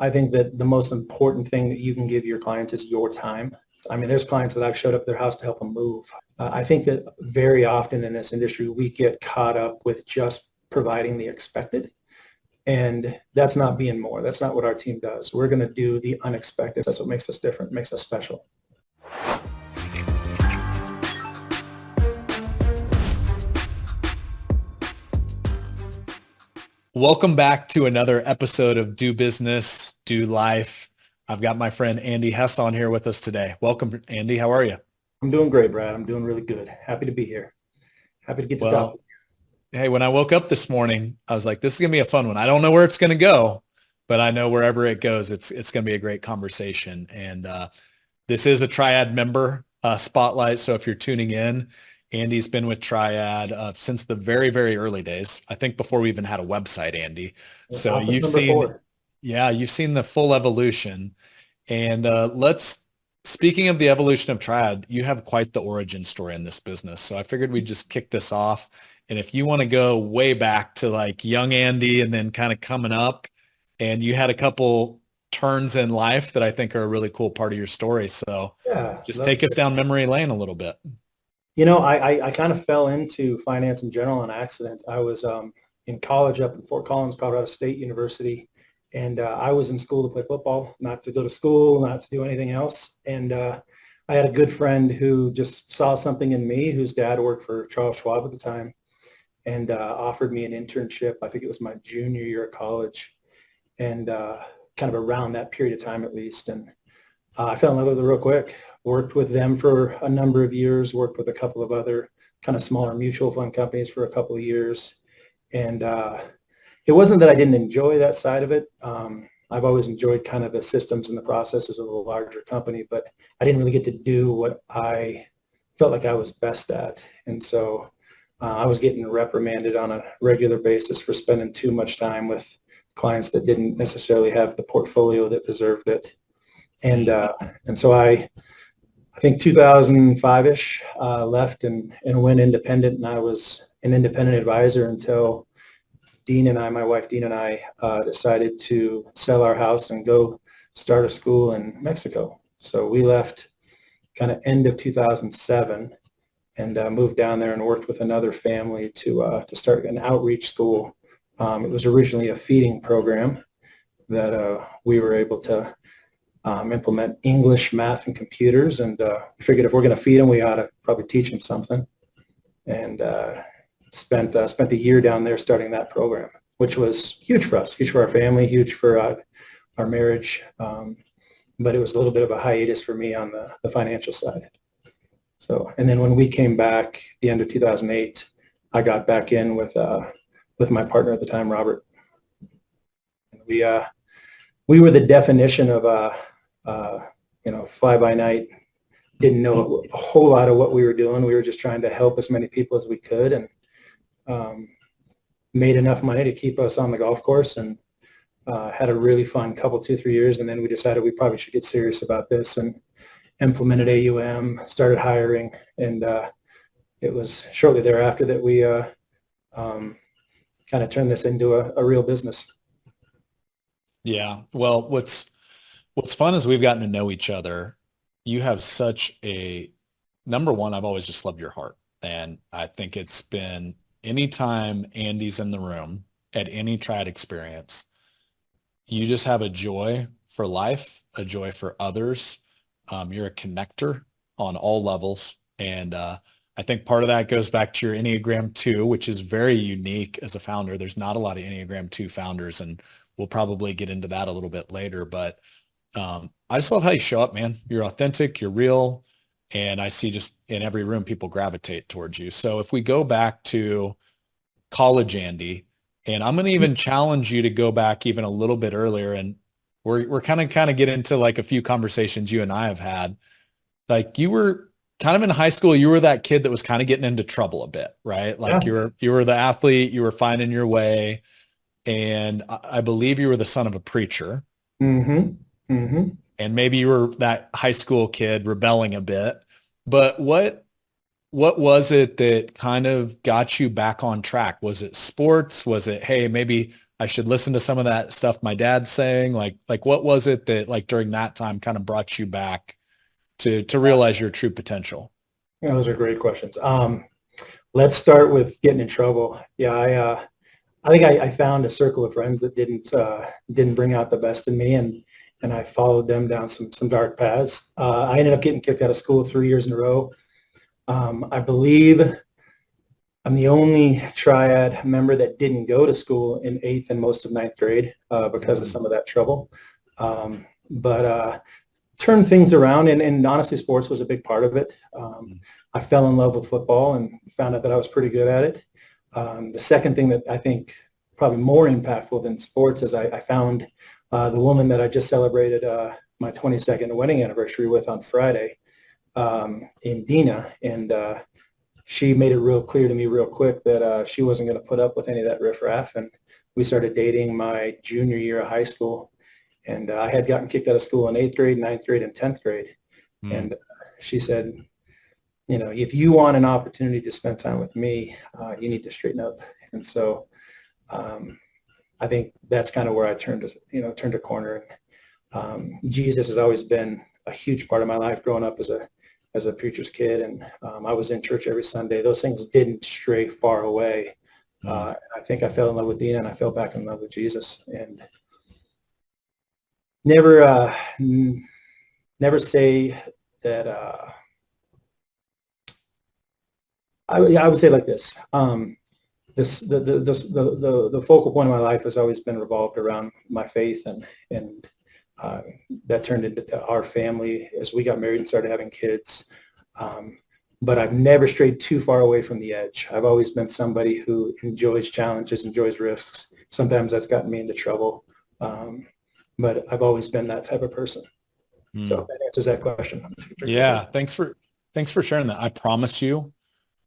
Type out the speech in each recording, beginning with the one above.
I think that the most important thing that you can give your clients is your time. I mean, there's clients that I've showed up at their house to help them move. I think that very often in this industry, we get caught up with just providing the expected. And that's not being more. That's not what our team does. We're going to do the unexpected. That's what makes us different, makes us special. Welcome back to another episode of Do Business, Do Life. I've got my friend Andy Heese on here with us today. Welcome, Andy. How are you? I'm doing great, Brad. I'm doing really good. Happy to be here. Happy to get to talk. Hey, when I woke up this morning, I was like, this is going to be a fun one. I don't know where it's going to go, but I know wherever it goes, it's going to be a great conversation. And this is a Triad member spotlight. So if you're tuning in, Andy's been with Triad since the very, very early days. I think before we even had a website, Andy. So you've seen the full evolution. And speaking of the evolution of Triad, you have quite the origin story in this business. So I figured we'd just kick this off. And if you want to go way back to like young Andy and then kind of coming up, and you had a couple turns in life that I think are a really cool part of your story. So just take us down memory lane a little bit. You know, I kind of fell into finance in general on accident. I was in college up in Fort Collins, Colorado State University, and I was in school to play football, not to go to school, not to do anything else. And I had a good friend who just saw something in me, whose dad worked for Charles Schwab at the time, and offered me an internship. I think it was my junior year of college, and kind of around that period of time at least. And I fell in love with it real quick. Worked with them for a number of years, worked with a couple of other kind of smaller mutual fund companies for a couple of years. And it wasn't that I didn't enjoy that side of it. I've always enjoyed kind of the systems and the processes of a larger company, but I didn't really get to do what I felt like I was best at. And so I was getting reprimanded on a regular basis for spending too much time with clients that didn't necessarily have the portfolio that deserved it. And so I think 2005-ish, left and went independent, and I was an independent advisor until my wife Dean and I decided to sell our house and go start a school in Mexico. So we left kind of end of 2007 and moved down there and worked with another family to start an outreach school. It was originally a feeding program that we were able to implement English, math, and computers, and figured if we're going to feed them, we ought to probably teach them something. And spent a year down there starting that program, which was huge for us, huge for our family, huge for our marriage. But it was a little bit of a hiatus for me on the financial side. So, and then when we came back, the end of 2008, I got back in with my partner at the time, Robert. We were the definition of fly by night. Didn't know a whole lot of what we were doing. We were just trying to help as many people as we could, and made enough money to keep us on the golf course, and had a really fun couple, 2-3 years. And then we decided we probably should get serious about this and implemented AUM, started hiring, and it was shortly thereafter that we kind of turned this into a real business. Yeah. Well, what's fun is we've gotten to know each other. You have number one, I've always just loved your heart. And I think it's been anytime Andy's in the room at any Triad experience, you just have a joy for life, a joy for others. You're a connector on all levels. And I think part of that goes back to your Enneagram 2, which is very unique as a founder. There's not a lot of Enneagram 2 founders, and we'll probably get into that a little bit later. But I just love how you show up, man. You're authentic, you're real, and I see just in every room people gravitate towards you. So if we go back to college, Andy, and I'm going to even challenge you to go back even a little bit earlier, and we're kind of get into like a few conversations you and I have had. Like you were kind of in high school, you were that kid that was kind of getting into trouble a bit, right? Like you were the athlete, you were finding your way, and I believe you were the son of a preacher. Mm-hmm. Mm-hmm. And maybe you were that high school kid rebelling a bit, but what was it that kind of got you back on track? Was it sports? Was it, hey, maybe I should listen to some of that stuff my dad's saying? Like what was it that like during that time kind of brought you back to realize your true potential? Yeah, those are great questions. Let's start with getting in trouble. Yeah, I think I found a circle of friends that didn't bring out the best in me, and I followed them down some dark paths. I ended up getting kicked out of school 3 years in a row. I believe I'm the only Triad member that didn't go to school in 8th and most of 9th grade because of some of that trouble. But turned things around, and honestly, sports was a big part of it. I fell in love with football and found out that I was pretty good at it. The second thing that I think probably more impactful than sports is I found the woman that I just celebrated my 22nd wedding anniversary with on Friday in Dina, and she made it real clear to me real quick that she wasn't going to put up with any of that riffraff, and we started dating my junior year of high school, and I had gotten kicked out of school in 8th grade, 9th grade, and 10th grade, and she said, if you want an opportunity to spend time with me, you need to straighten up. And so I think that's kind of where I turned a corner. Jesus has always been a huge part of my life growing up as a preacher's kid, and I was in church every Sunday. Those things didn't stray far away. I think I fell in love with Dina, and I fell back in love with Jesus, and never say that. I would say like this. The focal point of my life has always been revolved around my faith, and that turned into our family as we got married and started having kids. But I've never strayed too far away from the edge. I've always been somebody who enjoys challenges, enjoys risks. Sometimes that's gotten me into trouble, but I've always been that type of person. So that answers that question. Yeah, thanks for sharing that. I promise you,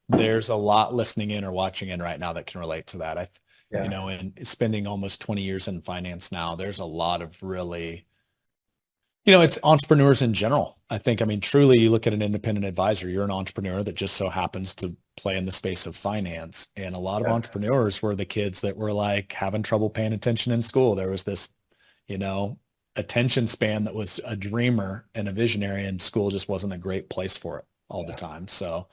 there's a lot listening in or watching in right now that can relate to that. And spending almost 20 years in finance now, there's a lot of really, it's entrepreneurs in general. I mean, truly, you look at an independent advisor, you're an entrepreneur that just so happens to play in the space of finance. And a lot of entrepreneurs were the kids that were like having trouble paying attention in school. There was this, attention span that was a dreamer and a visionary, and school just wasn't a great place for it all the time. So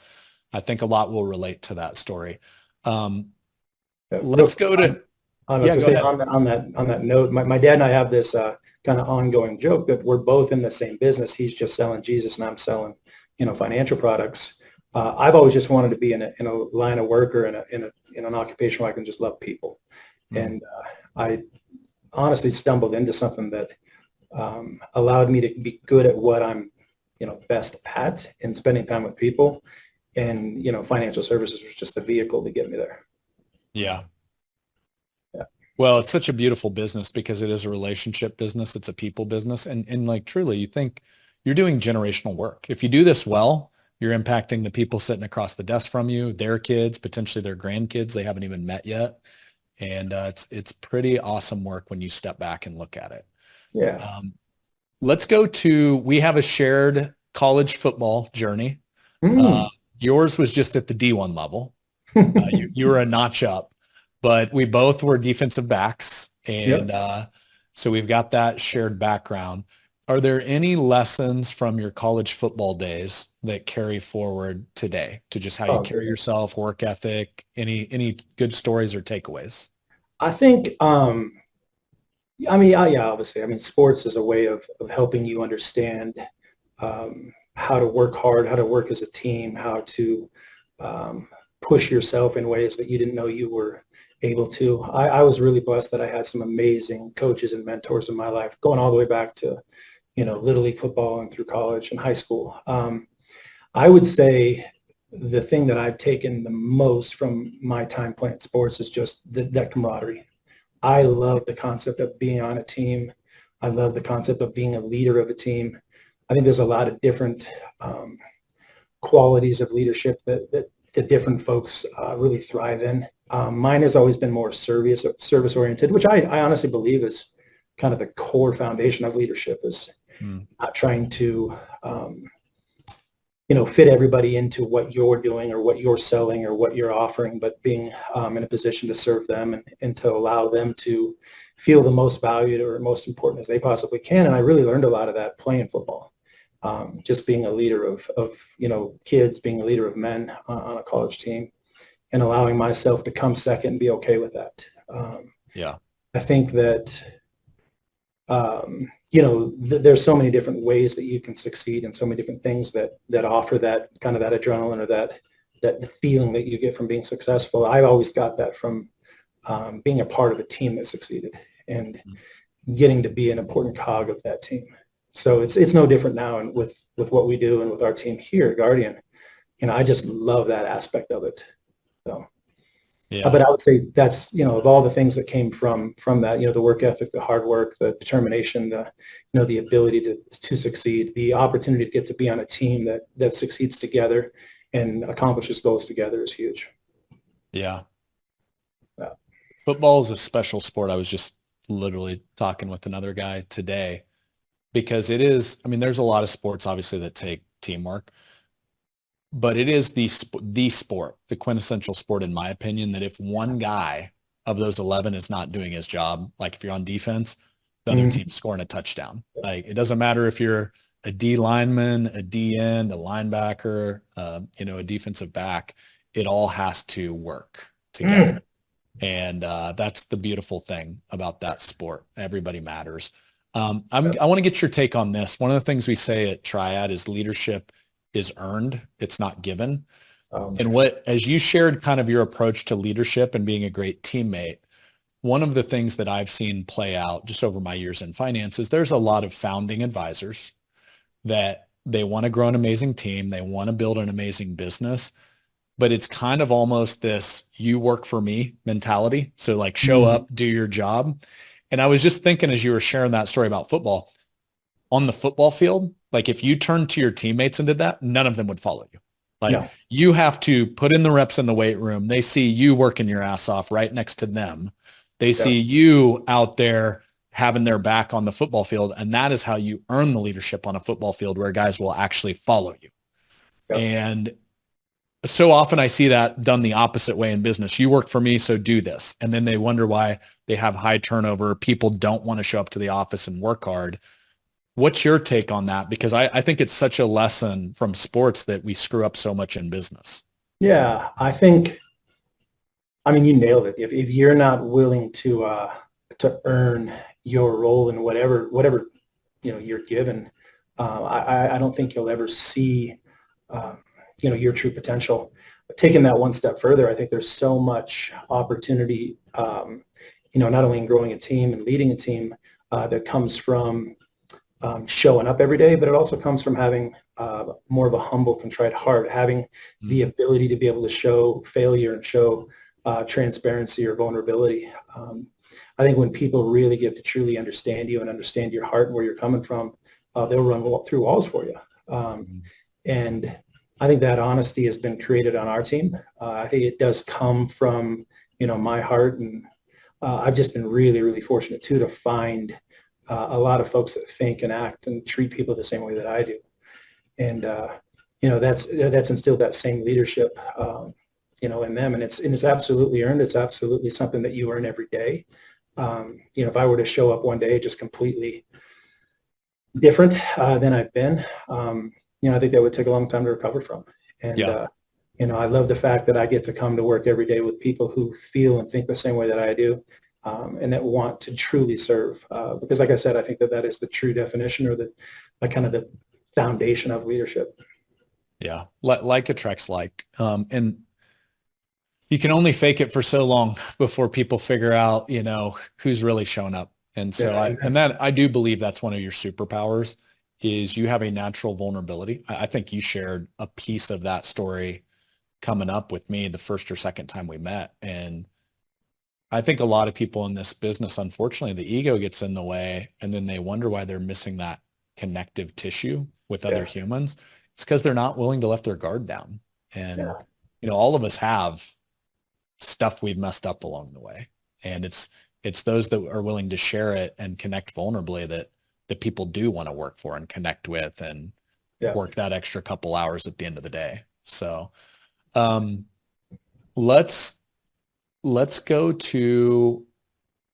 I think a lot will relate to that story. Let's go to. On that note, my dad and I have this kind of ongoing joke that we're both in the same business. He's just selling Jesus, and I'm selling, financial products. I've always just wanted to be in a line of work or in an occupation where I can just love people, and I honestly stumbled into something that allowed me to be good at what I'm, best at, and spending time with people. And, financial services was just the vehicle to get me there. Yeah. Well, it's such a beautiful business because it is a relationship business. It's a people business. And like, truly, you think you're doing generational work. If you do this well, you're impacting the people sitting across the desk from you, their kids, potentially their grandkids they haven't even met yet. And it's pretty awesome work when you step back and look at it. Yeah. Let's go to, we have a shared college football journey. Yours was just at the D1 level. You were a notch up, but we both were defensive backs. And so we've got that shared background. Are there any lessons from your college football days that carry forward today to just how you carry yourself, work ethic, any good stories or takeaways? I think, obviously, sports is a way of helping you understand how to work hard, how to work as a team, how to push yourself in ways that you didn't know you were able to. I was really blessed that I had some amazing coaches and mentors in my life, going all the way back to, Little League football and through college and high school. I would say the thing that I've taken the most from my time playing sports is just that camaraderie. I love the concept of being on a team. I love the concept of being a leader of a team. I think there's a lot of different qualities of leadership that the different folks really thrive in. Mine has always been more service oriented, which I honestly believe is kind of the core foundation of leadership, is not trying to fit everybody into what you're doing or what you're selling or what you're offering, but being in a position to serve them and to allow them to feel the most valued or most important as they possibly can. And I really learned a lot of that playing football. Just being a leader of kids, being a leader of men on a college team, and allowing myself to come second and be okay with that. Yeah. I think that there's so many different ways that you can succeed and so many different things that offer that kind of that adrenaline or that the feeling that you get from being successful. I've always got that from being a part of a team that succeeded and getting to be an important cog of that team. So it's no different now, and with what we do and with our team here at Guardian, I just love that aspect of it. So. Yeah. But I would say that's, of all the things that came from that, the work ethic, the hard work, the determination, the ability to succeed, the opportunity to get to be on a team that succeeds together and accomplishes goals together is huge. Yeah. Yeah. Football is a special sport. I was just literally talking with another guy today because it is, I mean, there's a lot of sports obviously that take teamwork, but it is the sport, the quintessential sport, in my opinion, that if one guy of those 11 is not doing his job, like if you're on defense, the other team's scoring a touchdown. Like, it doesn't matter if you're a D lineman, a D end, a linebacker, a defensive back, it all has to work together. And that's the beautiful thing about that sport. Everybody matters. I want to get your take on this. One of the things we say at Triad is leadership is earned. It's not given. And as you shared kind of your approach to leadership and being a great teammate, one of the things that I've seen play out just over my years in finance is there's a lot of founding advisors that they want to grow an amazing team. They want to build an amazing business, but it's kind of almost this you work for me mentality. So like show up, do your job. And I was just thinking as you were sharing that story about football, on the football field, like if you turned to your teammates and did that, none of them would follow you. Like you have to put in the reps in the weight room. They see you working your ass off right next to them. They see you out there having their back on the football field. And that is how you earn the leadership on a football field where guys will actually follow you. And so often I see that done the opposite way in business. You work for me, so do this. And then they wonder why they have high turnover. People don't want to show up to the office and work hard. What's your take on that? Because I think it's such a lesson from sports that we screw up so much in business. Yeah, I mean, you nailed it. If you're not willing to earn your role in whatever you're given, I don't think you'll ever see your true potential. But taking that one step further, I think there's so much opportunity, not only in growing a team and leading a team that comes from showing up every day, but it also comes from having more of a humble, contrite heart, having the ability to be able to show failure and show transparency or vulnerability. I think when people really get to truly understand you and understand your heart and where you're coming from, they'll run through walls for you. And I think that honesty has been created on our team. I think it does come from, my heart. And I've just been really, really fortunate, too, to find a lot of folks that think and act and treat people the same way that I do. And, that's instilled that same leadership, in them. And it's absolutely earned. It's absolutely something that you earn every day. If I were to show up one day just completely different than I've been, I think that would take a long time to recover from. And, I love the fact that I get to come to work every day with people who feel and think the same way that I do, and that want to truly serve. Because like I said, I think that is the true definition or the kind of the foundation of leadership. Yeah. Like attracts like. And you can only fake it for so long before people figure out, who's really showing up. And so I do believe that's one of your superpowers is you have a natural vulnerability. I think you shared a piece of that story coming up with me the first or second time we met. And I think a lot of people in this business, unfortunately, the ego gets in the way and then they wonder why they're missing that connective tissue with other humans. It's because they're not willing to let their guard down. And, all of us have stuff we've messed up along the way. And it's those that are willing to share it and connect vulnerably that people do want to work for and connect with. And Yeah. work that extra couple hours at the end of the day. So, um, let's go to,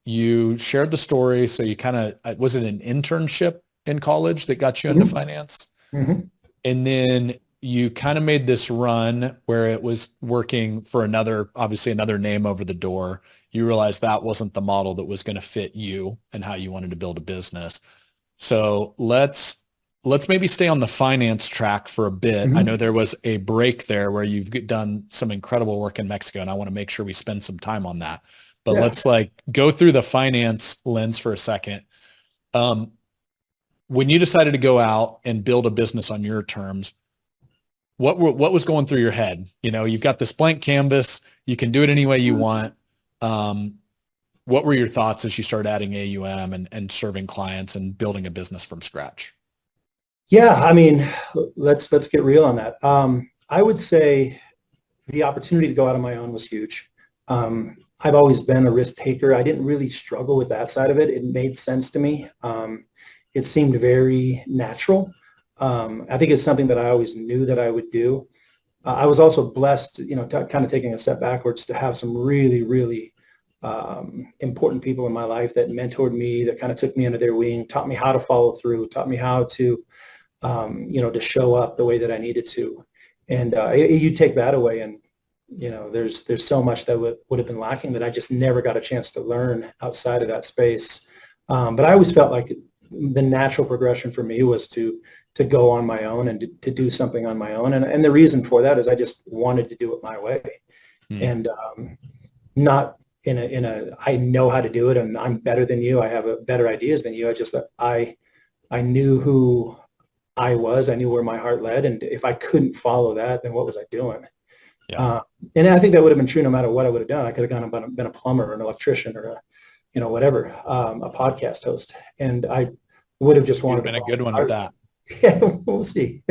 you shared the story. So you kind of, was it an internship in college that got you into Mhm. finance? Mhm. And then you kind of made this run where it was working for another, obviously another name over the door. You realized that wasn't the model that was going to fit you and how you wanted to build a business. So let's maybe stay on the finance track for a bit. I know Mhm. there was a break there where you've done some incredible work in Mexico, and I want to make sure we spend some time on that. But Yeah. let's like go through the finance lens for a second. Um, when you decided to go out and build a business on your terms, what was going through your head? You know, you've got this blank canvas, you can do it any way you want. Um, what were your thoughts as you started adding AUM and serving clients and building a business from scratch? Yeah. I mean, let's get real on that. I would say the opportunity to go out on my own was huge. I've always been a risk taker. I didn't really struggle with that side of it. It made sense to me. It seemed very natural. I think it's something that I always knew that I would do. I was also blessed, kind of taking a step backwards, to have some really, really important people in my life that mentored me, that kind of took me under their wing, taught me how to follow through, taught me how to, to show up the way that I needed to. And you take that away, and there's so much that would have been lacking that I just never got a chance to learn outside of that space. But I always felt like the natural progression for me was to go on my own and to do something on my own. And the reason for that is I just wanted to do it my way, and not in a I know how to do it and I'm better than you. I have better ideas than you. I knew who I was. I knew where my heart led, and if I couldn't follow that, then what was I doing? Yeah. And I think that would have been true no matter what I would have done. I could have gone and been a plumber or an electrician or whatever, a podcast host, and I would have just You've wanted to been a follow good my one at heart. that. Yeah, we'll see.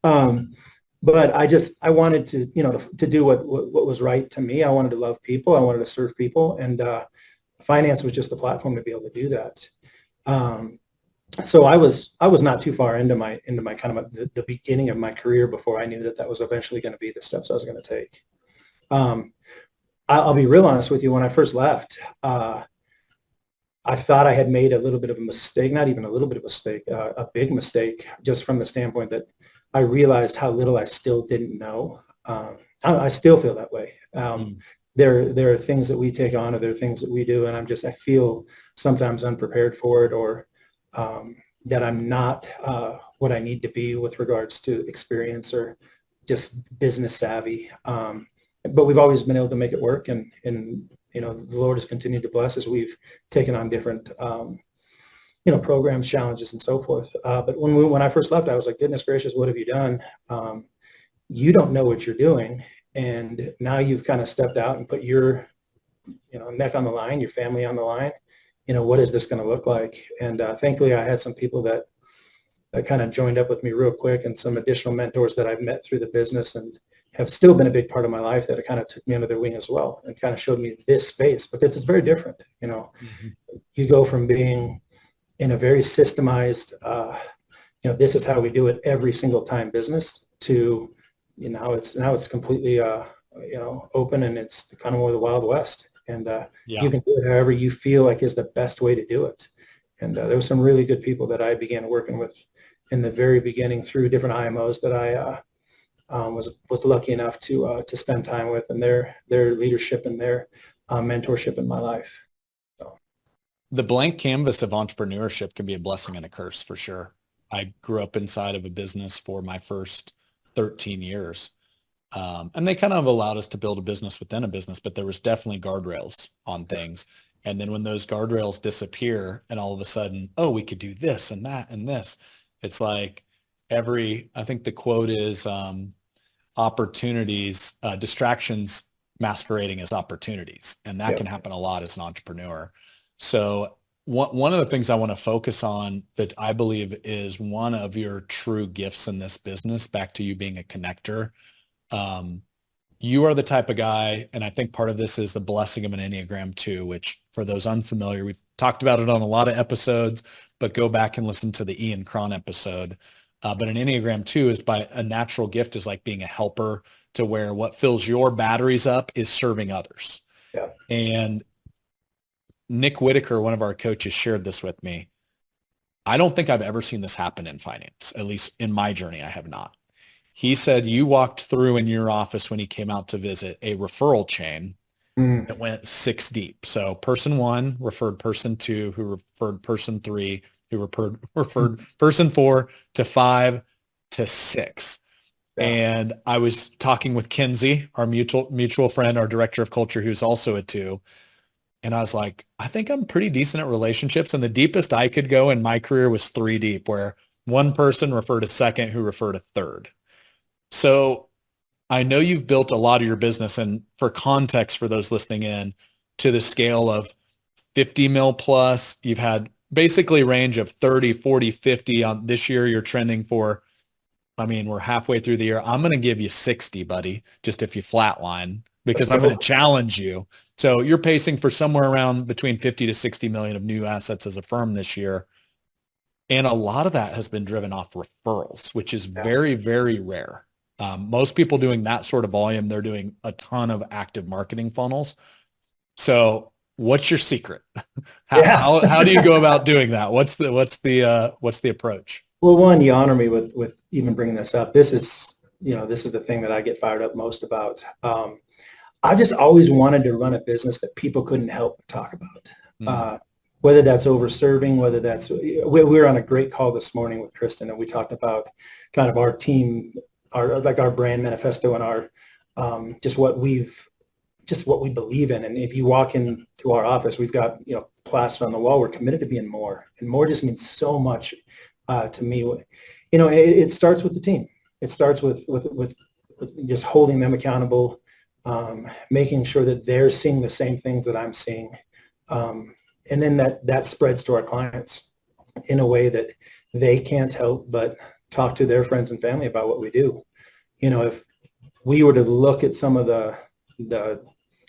um, but I wanted to, to do what was right to me. I wanted to love people. I wanted to serve people, and finance was just the platform to be able to do that. Um, so I was not too far into my kind of the beginning of my career before I knew that was eventually going to be the steps I was going to take. Um, I'll be real honest with you. When I first left, I thought I had made a little bit of a mistake, not even a little bit of a mistake, a big mistake, just from the standpoint that I realized how little I still didn't know. I still feel that way. There are things that we take on, or there are things that we do, and I feel sometimes unprepared for it, or that I'm not what I need to be with regards to experience or just business savvy. But we've always been able to make it work, and the Lord has continued to bless us. We've taken on different programs, challenges, and so forth. But when I first left, I was like, goodness gracious, what have you done? You don't know what you're doing, and now you've kind of stepped out and put your neck on the line, your family on the line. What is this going to look like? And thankfully, I had some people that kind of joined up with me real quick, and some additional mentors that I've met through the business and have still been a big part of my life, that kind of took me under their wing as well, and kind of showed me this space, because it's very different. You go from being in a very systemized, this is how we do it every single time business, to now it's completely open, and it's kind of more the Wild West, and Yeah. you can do it however you feel like is the best way to do it. And there were some really good people that I began working with in the very beginning through different IMOs that I was lucky enough to spend time with, and their leadership and their mentorship in my life. So. The blank canvas of entrepreneurship can be a blessing and a curse, for sure. I grew up inside of a business for my first 13 years. And they kind of allowed us to build a business within a business, but there was definitely guardrails on things. And then when those guardrails disappear, and all of a sudden, oh, we could do this and that and this, it's like I think the quote is, opportunities, distractions masquerading as opportunities. And that Yep. can happen a lot as an entrepreneur. So one of the things I want to focus on, that I believe is one of your true gifts in this business, back to you being a connector. You are the type of guy, and I think part of this is the blessing of an Enneagram 2, which, for those unfamiliar, we've talked about it on a lot of episodes, but go back and listen to the Ian Cron episode. But an Enneagram 2 is by a natural gift is like being a helper, to where what fills your batteries up is serving others. Yeah. And Nick Whitaker, one of our coaches, shared this with me. I don't think I've ever seen this happen in finance. At least in my journey, I have not. He said you walked through in your office when he came out to visit a referral chain that went 6 deep. So person 1 referred person 2, who referred person 3, who referred person 4 to 5 to 6. Yeah. And I was talking with Kenzie, our mutual friend, our director of culture, who's also a 2. And I was like, I think I'm pretty decent at relationships. And the deepest I could go in my career was 3 deep, where one person referred a second, who referred a third. So I know you've built a lot of your business, and for context for those listening in, to the scale of 50 mil plus, you've had basically range of 30, 40, 50 on this year. You're trending for, I mean, we're halfway through the year. I'm going to give you 60, buddy, just if you flatline, because I'm going to challenge you. So you're pacing for somewhere around between 50 to 60 million of new assets as a firm this year. And a lot of that has been driven off referrals, which is very, very rare. Most people doing that sort of volume, they're doing a ton of active marketing funnels. So what's your secret? How do you go about doing that? What's the approach? Well, one, you honor me with even bringing this up. This is the thing that I get fired up most about. I just always wanted to run a business that people couldn't help but talk about. Whether that's over-serving, whether that's, we were on a great call this morning with Kristen, and we talked about kind of our team, our brand manifesto, and our just what we believe in. And if you walk into our office, we've got plastered on the wall. We're committed to being more, and more just means so much to me. It starts with the team. It starts with just holding them accountable, making sure that they're seeing the same things that I'm seeing. And then that spreads to our clients in a way that they can't help but talk to their friends and family about what we do. If we were to look at some of the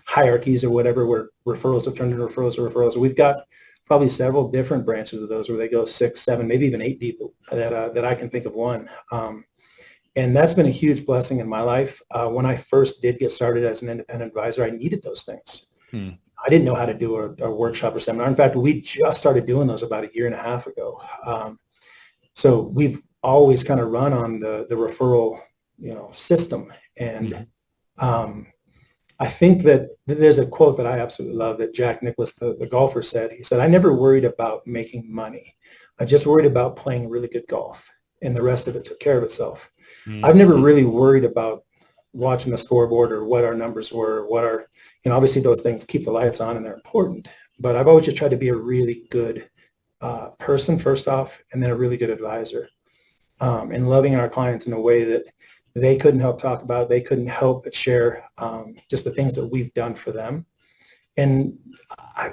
hierarchies or whatever, where referrals have turned into referrals, we've got probably several different branches of those where they go 6, 7, maybe even 8 deep, that I can think of one. And that's been a huge blessing in my life. When I first did get started as an independent advisor, I needed those things. I didn't know how to do a workshop or seminar. In fact, we just started doing those about 1.5 years ago. So we've always kind of run on the referral, system. And I think that there's a quote that I absolutely love that Jack Nicklaus, the golfer, said. He said, "I never worried about making money. I just worried about playing really good golf, and the rest of it took care of itself." I've never really worried about watching the scoreboard or what our numbers were, obviously those things keep the lights on and they're important, but I've always just tried to be a really good person first off, and then a really good advisor, and loving our clients in a way that they couldn't help talk about. They couldn't help but share just the things that we've done for them. And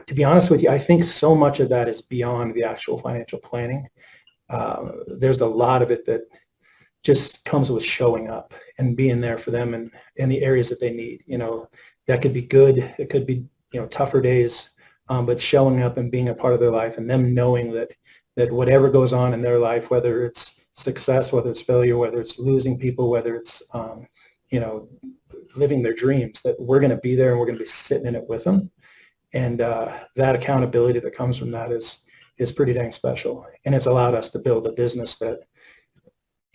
to be honest with you, I think so much of that is beyond the actual financial planning. There's a lot of it that just comes with showing up and being there for them and in the areas that they need. That could be good. It could be, tougher days, but showing up and being a part of their life, and them knowing that whatever goes on in their life, whether it's success, whether it's failure, whether it's losing people, whether it's, living their dreams, that we're going to be there and we're going to be sitting in it with them. And that accountability that comes from that is pretty dang special. And it's allowed us to build a business that,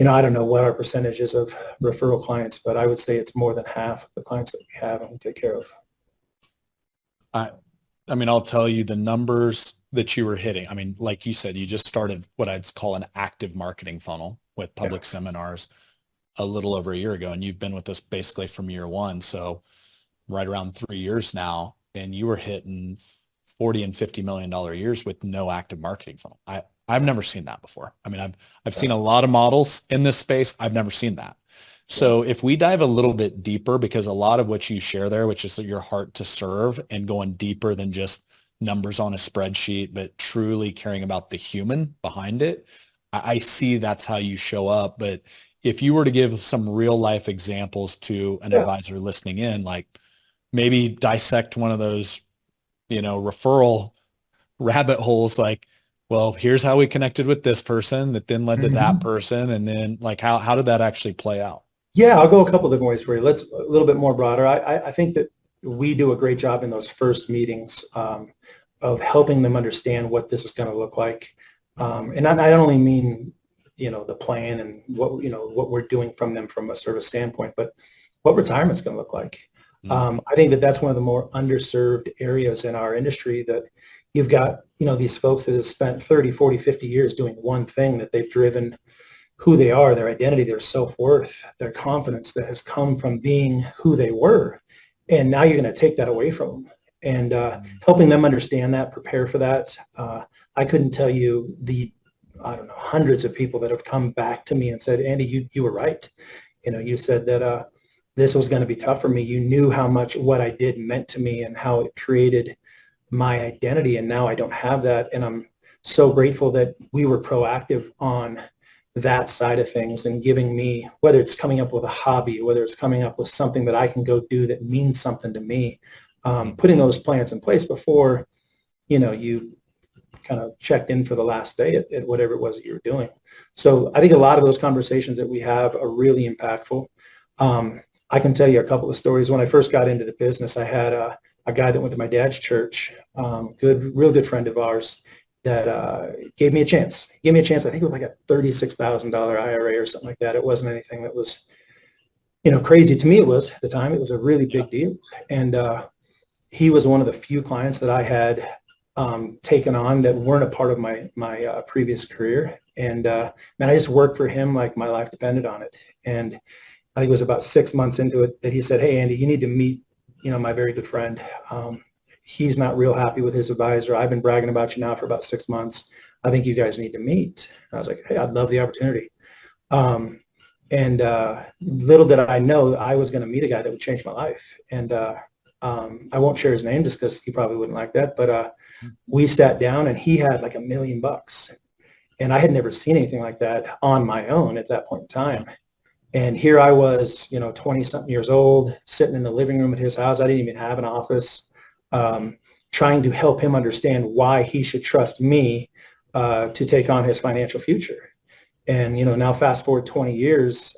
I don't know what our percentage is of referral clients, but I would say it's more than half of the clients that we have and we take care of. I mean, I'll tell you the numbers that you were hitting. I mean, like you said, you just started what I'd call an active marketing funnel with public seminars a little over 1 year ago. And you've been with us basically from year one. So right around 3 years now, and you were hitting 40 and $50 million years with no active marketing funnel. I've never seen that before. I mean, I've seen a lot of models in this space. I've never seen that. So if we dive a little bit deeper, because a lot of what you share there, which is your heart to serve and going deeper than just numbers on a spreadsheet, but truly caring about the human behind it, I see that's how you show up. But if you were to give some real life examples to an advisor listening in, like maybe dissect one of those, referral rabbit holes, like well, here's how we connected with this person that then led to that person. And then like, how did that actually play out? Yeah, I'll go a couple different ways for you. Let's a little bit more broader. I think that we do a great job in those first meetings of helping them understand what this is going to look like. And I don't only mean, the plan and what we're doing from them from a service standpoint, but what retirement's going to look like. I think that that's one of the more underserved areas in our industry, that you've got, these folks that have spent 30, 40, 50 years doing one thing that they've driven who they are, their identity, their self-worth, their confidence that has come from being who they were. And now you're going to take that away from them. And helping them understand that, prepare for that. I couldn't tell you I don't know, hundreds of people that have come back to me and said, Andy, you were right. You said that this was going to be tough for me. You knew how much what I did meant to me and how it created my identity. And now I don't have that. And I'm so grateful that we were proactive on that side of things and giving me, whether it's coming up with a hobby, whether it's coming up with something that I can go do that means something to me, putting those plans in place before, you kind of checked in for the last day at whatever it was that you were doing. So I think a lot of those conversations that we have are really impactful. I can tell you a couple of stories. When I first got into the business, I had a guy that went to my dad's church, real good friend of ours, that gave me a chance. I think it was like a $36,000 IRA or something like that. It wasn't anything that was, crazy. To me, it was at the time. It was a really big deal. And he was one of the few clients that I had taken on that weren't a part of my previous career. And man, I just worked for him like my life depended on it. And I think it was about 6 months into it that he said, "Hey, Andy, you need to meet, my very good friend. He's not real happy with his advisor. I've been bragging about you now for about 6 months. I think you guys need to meet." And I was like, "Hey, I'd love the opportunity." And little did I know that I was going to meet a guy that would change my life. And I won't share his name just because he probably wouldn't like that. But we sat down and he had like $1 million. And I had never seen anything like that on my own at that point in time. And here I was, 20 something years old, sitting in the living room at his house. I didn't even have an office, trying to help him understand why he should trust me to take on his financial future. And, now fast forward 20 years,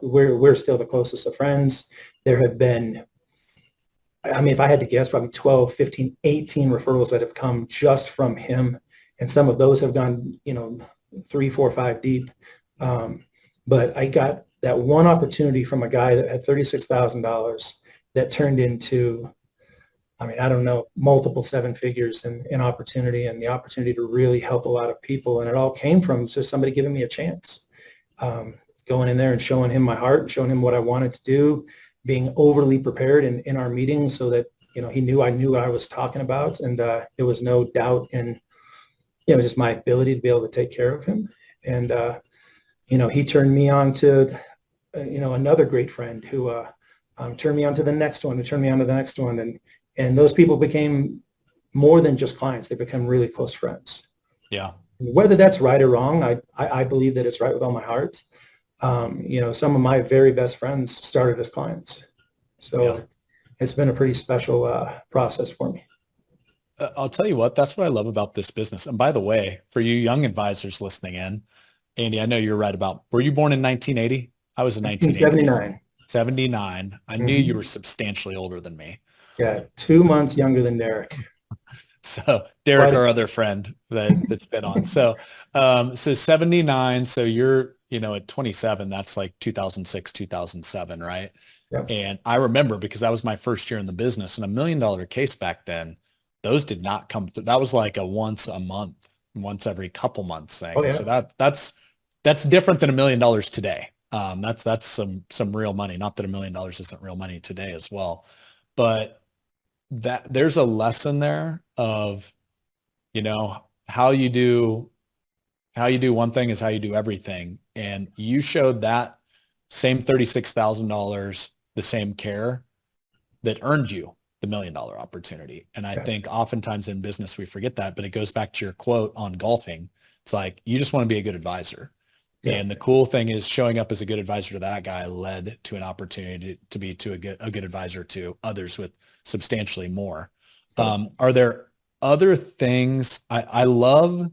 we're still the closest of friends. There have been, if I had to guess, probably 12, 15, 18 referrals that have come just from him. And some of those have gone, 3, 4, 5 deep. But I got that one opportunity from a guy that had $36,000 that turned into, I don't know, multiple 7 figures in opportunity, and the opportunity to really help a lot of people. And it all came from just somebody giving me a chance, going in there and showing him my heart, showing him what I wanted to do, being overly prepared in our meetings so that, he knew I knew what I was talking about. And there was no doubt in, just my ability to be able to take care of him. And, he turned me on to, another great friend who turned me on to the next one, who turned me on to the next one. And those people became more than just clients. They become really close friends. Yeah. Whether that's right or wrong, I believe that it's right with all my heart. Some of my very best friends started as clients. So It's been a pretty special process for me. I'll tell you what, that's what I love about this business. And by the way, for you young advisors listening in, Andy, I know you're right were you born in 1980? I was in 1979. 79. I knew you were substantially older than me. Yeah, 2 months younger than Derek. So Derek, our other friend that's been on. So 79. So you're, at 27, that's like 2006, 2007, right? Yep. And I remember because that was my first year in the business, and $1 million case back then, those did not come through. That was like a once a month, once every couple months thing. Oh, yeah. So that's different than $1 million today. That's some real money. Not that $1 million isn't real money today as well, but that there's a lesson there of, how you do one thing is how you do everything. And you showed that same $36,000, the same care that earned you the $1 million opportunity. And I think oftentimes in business, we forget that, but it goes back to your quote on golfing. It's like, you just want to be a good advisor. Yeah. And the cool thing is showing up as a good advisor to that guy led to an opportunity to be a good advisor to others with substantially more. Are there other things? I love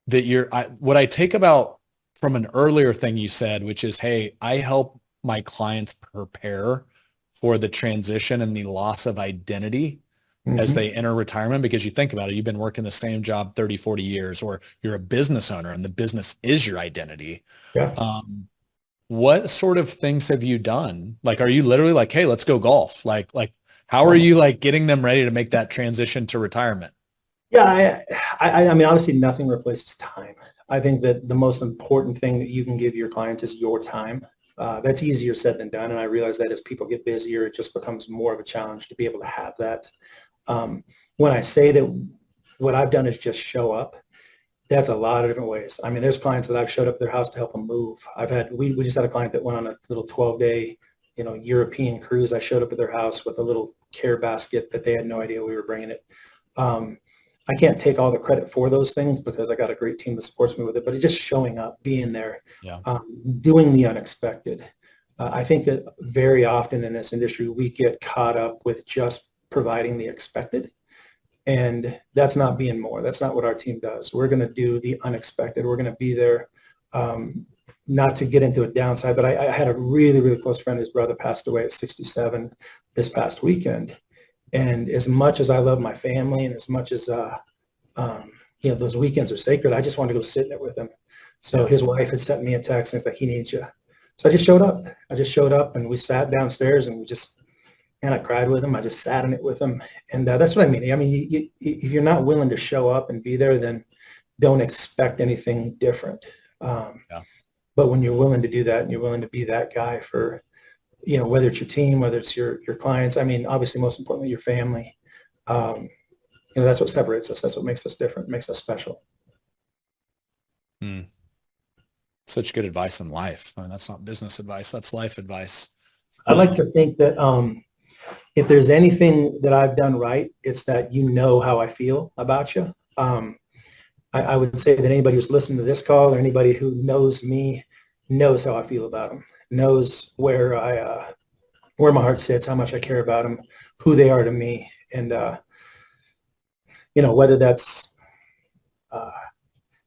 that what I take about from an earlier thing you said, which is, hey, I help my clients prepare for the transition and the loss of identity as Mm-hmm. they enter retirement. Because you think about it, you've been working the same job 30, 40 years, or you're a business owner and the business is your identity. Yeah. What sort of things have you done? Like, are you literally like, hey, let's go golf? Like, how are Um, you like getting them ready to make that transition to retirement? yeah. I mean, obviously nothing replaces time. I think that the most important thing that you can give your clients is your time. That's easier said than done. And I realize that as people get busier, it just becomes more of a challenge to be able to have that. When I say that what I've done is just show up, that's a lot of different ways. I mean, there's clients that I've showed up at their house to help them move. We just had a client that went on a little 12-day, European cruise. I showed up at their house with a little care basket that they had no idea we were bringing it. Um, I can't take all the credit for those things because I got a great team that supports me with it, but it's just showing up, being there, Yeah. doing the unexpected. I think that very often in this industry, we get caught up with just providing the expected. And that's not being more. That's not what our team does. We're going to do the unexpected. We're going to be there. Not to get into a downside, but I had a really, really close friend whose brother passed away at 67 this past weekend. And as much as I love my family and as much as, those weekends are sacred, I just wanted to go sit in it with him. So his wife had sent me a text and it's like, he needs you. So I just showed up. And we sat downstairs and I cried with him. I just sat in it with him. And that's what I mean. I mean, if you're not willing to show up and be there, then don't expect anything different. But when you're willing to do that and you're willing to be that guy for, whether it's your team, whether it's your clients, I mean, obviously, most importantly, your family, that's what separates us. That's what makes us different, makes us special. Such good advice in life. I mean, that's not business advice. That's life advice. I like to think that if there's anything that I've done right, it's that you know how I feel about you. I would say that anybody who's listening to this call or anybody who knows me knows how I feel about them, knows where my heart sits, how much I care about them, who they are to me. And, whether that's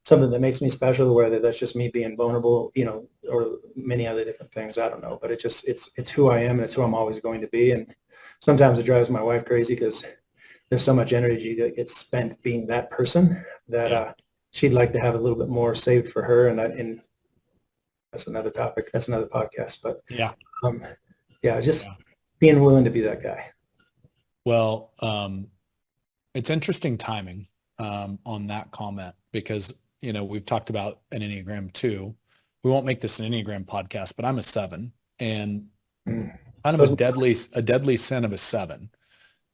something that makes me special, whether that's just me being vulnerable, or many other different things, I don't know. But it's who I am and it's who I'm always going to be. And sometimes it drives my wife crazy because there's so much energy that gets spent being that person that she'd like to have a little bit more saved for her. And that's another topic. That's another podcast. But being willing to be that guy. Well, it's interesting timing on that comment because, we've talked about an Enneagram 2. We won't make this an Enneagram podcast, but I'm a 7 and kind of a deadly sin of a 7.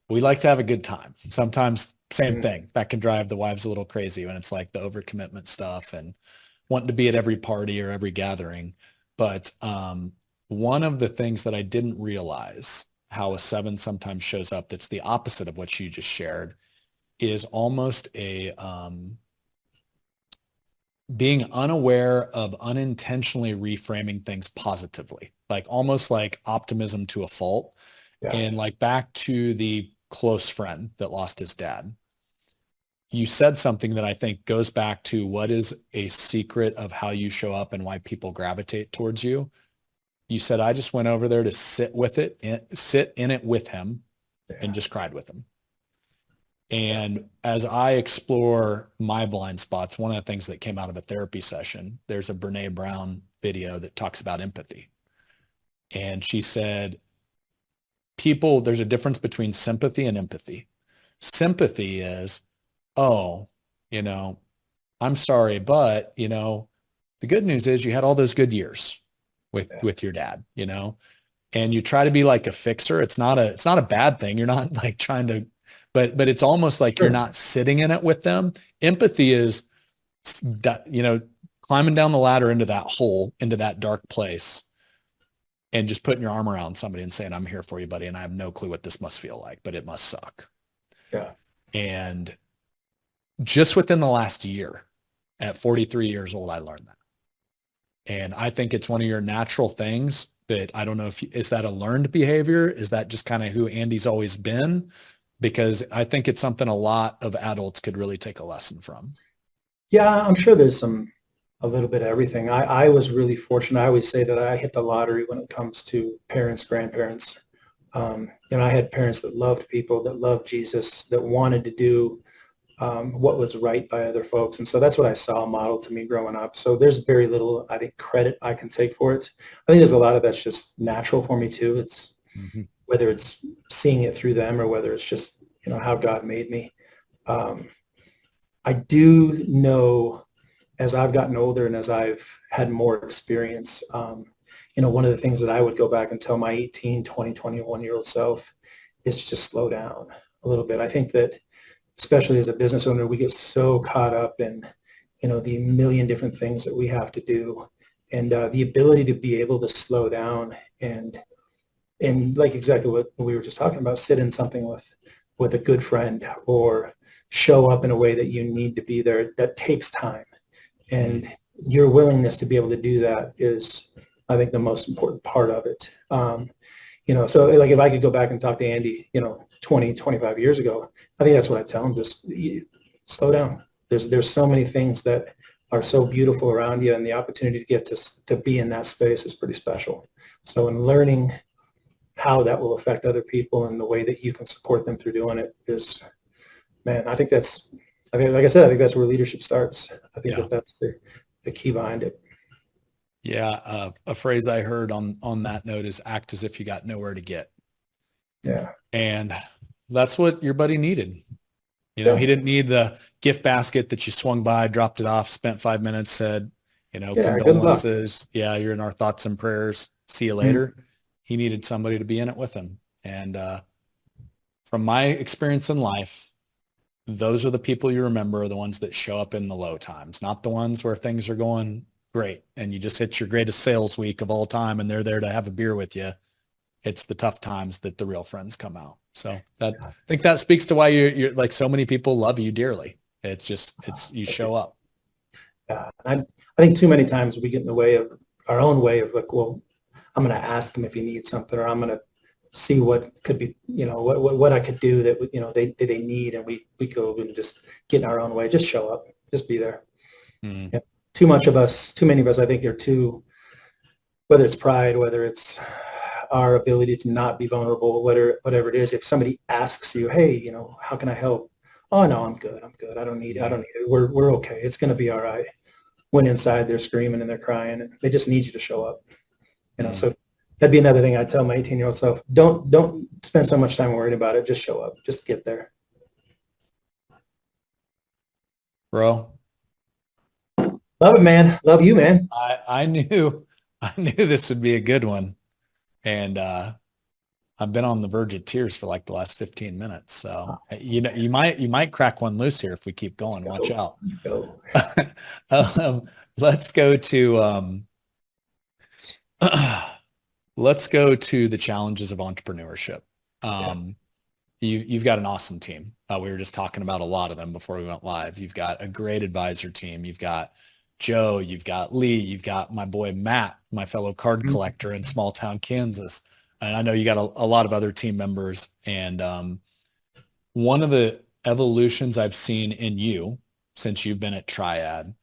We like to have a good time. Sometimes same thing. That can drive the wives a little crazy when it's like the overcommitment stuff and wanting to be at every party or every gathering. But one of the things that I didn't realize how a 7 sometimes shows up that's the opposite of what you just shared is almost a being unaware of unintentionally reframing things positively, like almost like optimism to a fault. And like back to the close friend that lost his dad. You said something that I think goes back to what is a secret of how you show up and why people gravitate towards you. You said, I just went over there to sit in it with him and just cried with him. And as I explore my blind spots, one of the things that came out of a therapy session, there's a Brene Brown video that talks about empathy. And she said, there's a difference between sympathy and empathy. Sympathy is, I'm sorry, but, the good news is you had all those good years with your dad, and you try to be like a fixer. It's not a bad thing. You're not like trying to, but it's almost like you're not sitting in it with them. Empathy is, climbing down the ladder into that hole, into that dark place, and just putting your arm around somebody and saying, I'm here for you, buddy. And I have no clue what this must feel like, but it must suck. Yeah. And just within the last year, at 43 years old, I learned that. And I think it's one of your natural things that I don't know is that a learned behavior? Is that just kind of who Andy's always been? Because I think it's something a lot of adults could really take a lesson from. Yeah, I'm sure there's a little bit of everything. I was really fortunate. I always say that I hit the lottery when it comes to parents, grandparents. I had parents that loved people, that loved Jesus, that wanted to do what was right by other folks. And so that's what I saw modeled to me growing up. So there's very little, I think, credit I can take for it. I think there's a lot of that's just natural for me too. It's Mhm. whether it's seeing it through them or whether it's just, how God made me. Um, I do know as I've gotten older and as I've had more experience, one of the things that I would go back and tell my 18, 20, 21-year-old self is to just slow down a little bit. I think that especially as a business owner, we get so caught up in, the million different things that we have to do. And the ability to be able to slow down and like exactly what we were just talking about, sit in something with a good friend or show up in a way that you need to be there, that takes time. And your willingness to be able to do that is, I think, the most important part of it. So like if I could go back and talk to Andy, 20, 25 years ago, I think that's what I tell him, just slow down. There's so many things that are so beautiful around you, and the opportunity to get to be in that space is pretty special. So in learning how that will affect other people and the way that you can support them through doing it is, man, I think like I said, I think that's where leadership starts. I think Yeah. that's the key behind it. Yeah. A phrase I heard on that note is act as if you got nowhere to get. Yeah. And that's what your buddy needed. Yeah. He didn't need the gift basket that you swung by, dropped it off, spent 5 minutes, said, Yeah. Good luck. condolences. Yeah, you're in our thoughts and prayers. See you Mm. later. He needed somebody to be in it with him. And from my experience in life, those are the people you remember, the ones that show up in the low times, not the ones where things are going great and you just hit your greatest sales week of all time and they're there to have a beer with you. It's the tough times that the real friends come out. So I think that speaks to why you're like so many people love you dearly. It's you show up. I think too many times we get in the way of our own way of like, well, I'm going to ask him if he needs something, or I'm going to see what could be, what I could do that, they need. And we go and just get in our own way. Just show up, just be there. Mm. Yeah. Too many of us, I think, are too, whether it's pride, whether it's our ability to not be vulnerable, whatever it is. If somebody asks you, hey, how can I help? Oh, no, I'm good. I don't need it. We're okay. It's going to be all right. When inside they're screaming and they're crying and they just need you to show up. So that'd be another thing I'd tell my 18-year-old self. Don't spend so much time worrying about it. Just show up. Just get there. Bro, Love it, man. Love you, man. I knew this would be a good one. And I've been on the verge of tears for like the last 15 minutes. So, you might crack one loose here if we keep going. Watch out. Let's go. Let's go to let's go to the challenges of entrepreneurship. You've got an awesome team. We were just talking about a lot of them before we went live. You've got a great advisor team. You've got Joe, you've got Lee, you've got my boy Matt, my fellow card collector in small town Kansas. And I know you got a lot of other team members. And one of the evolutions I've seen in you since you've been at Triad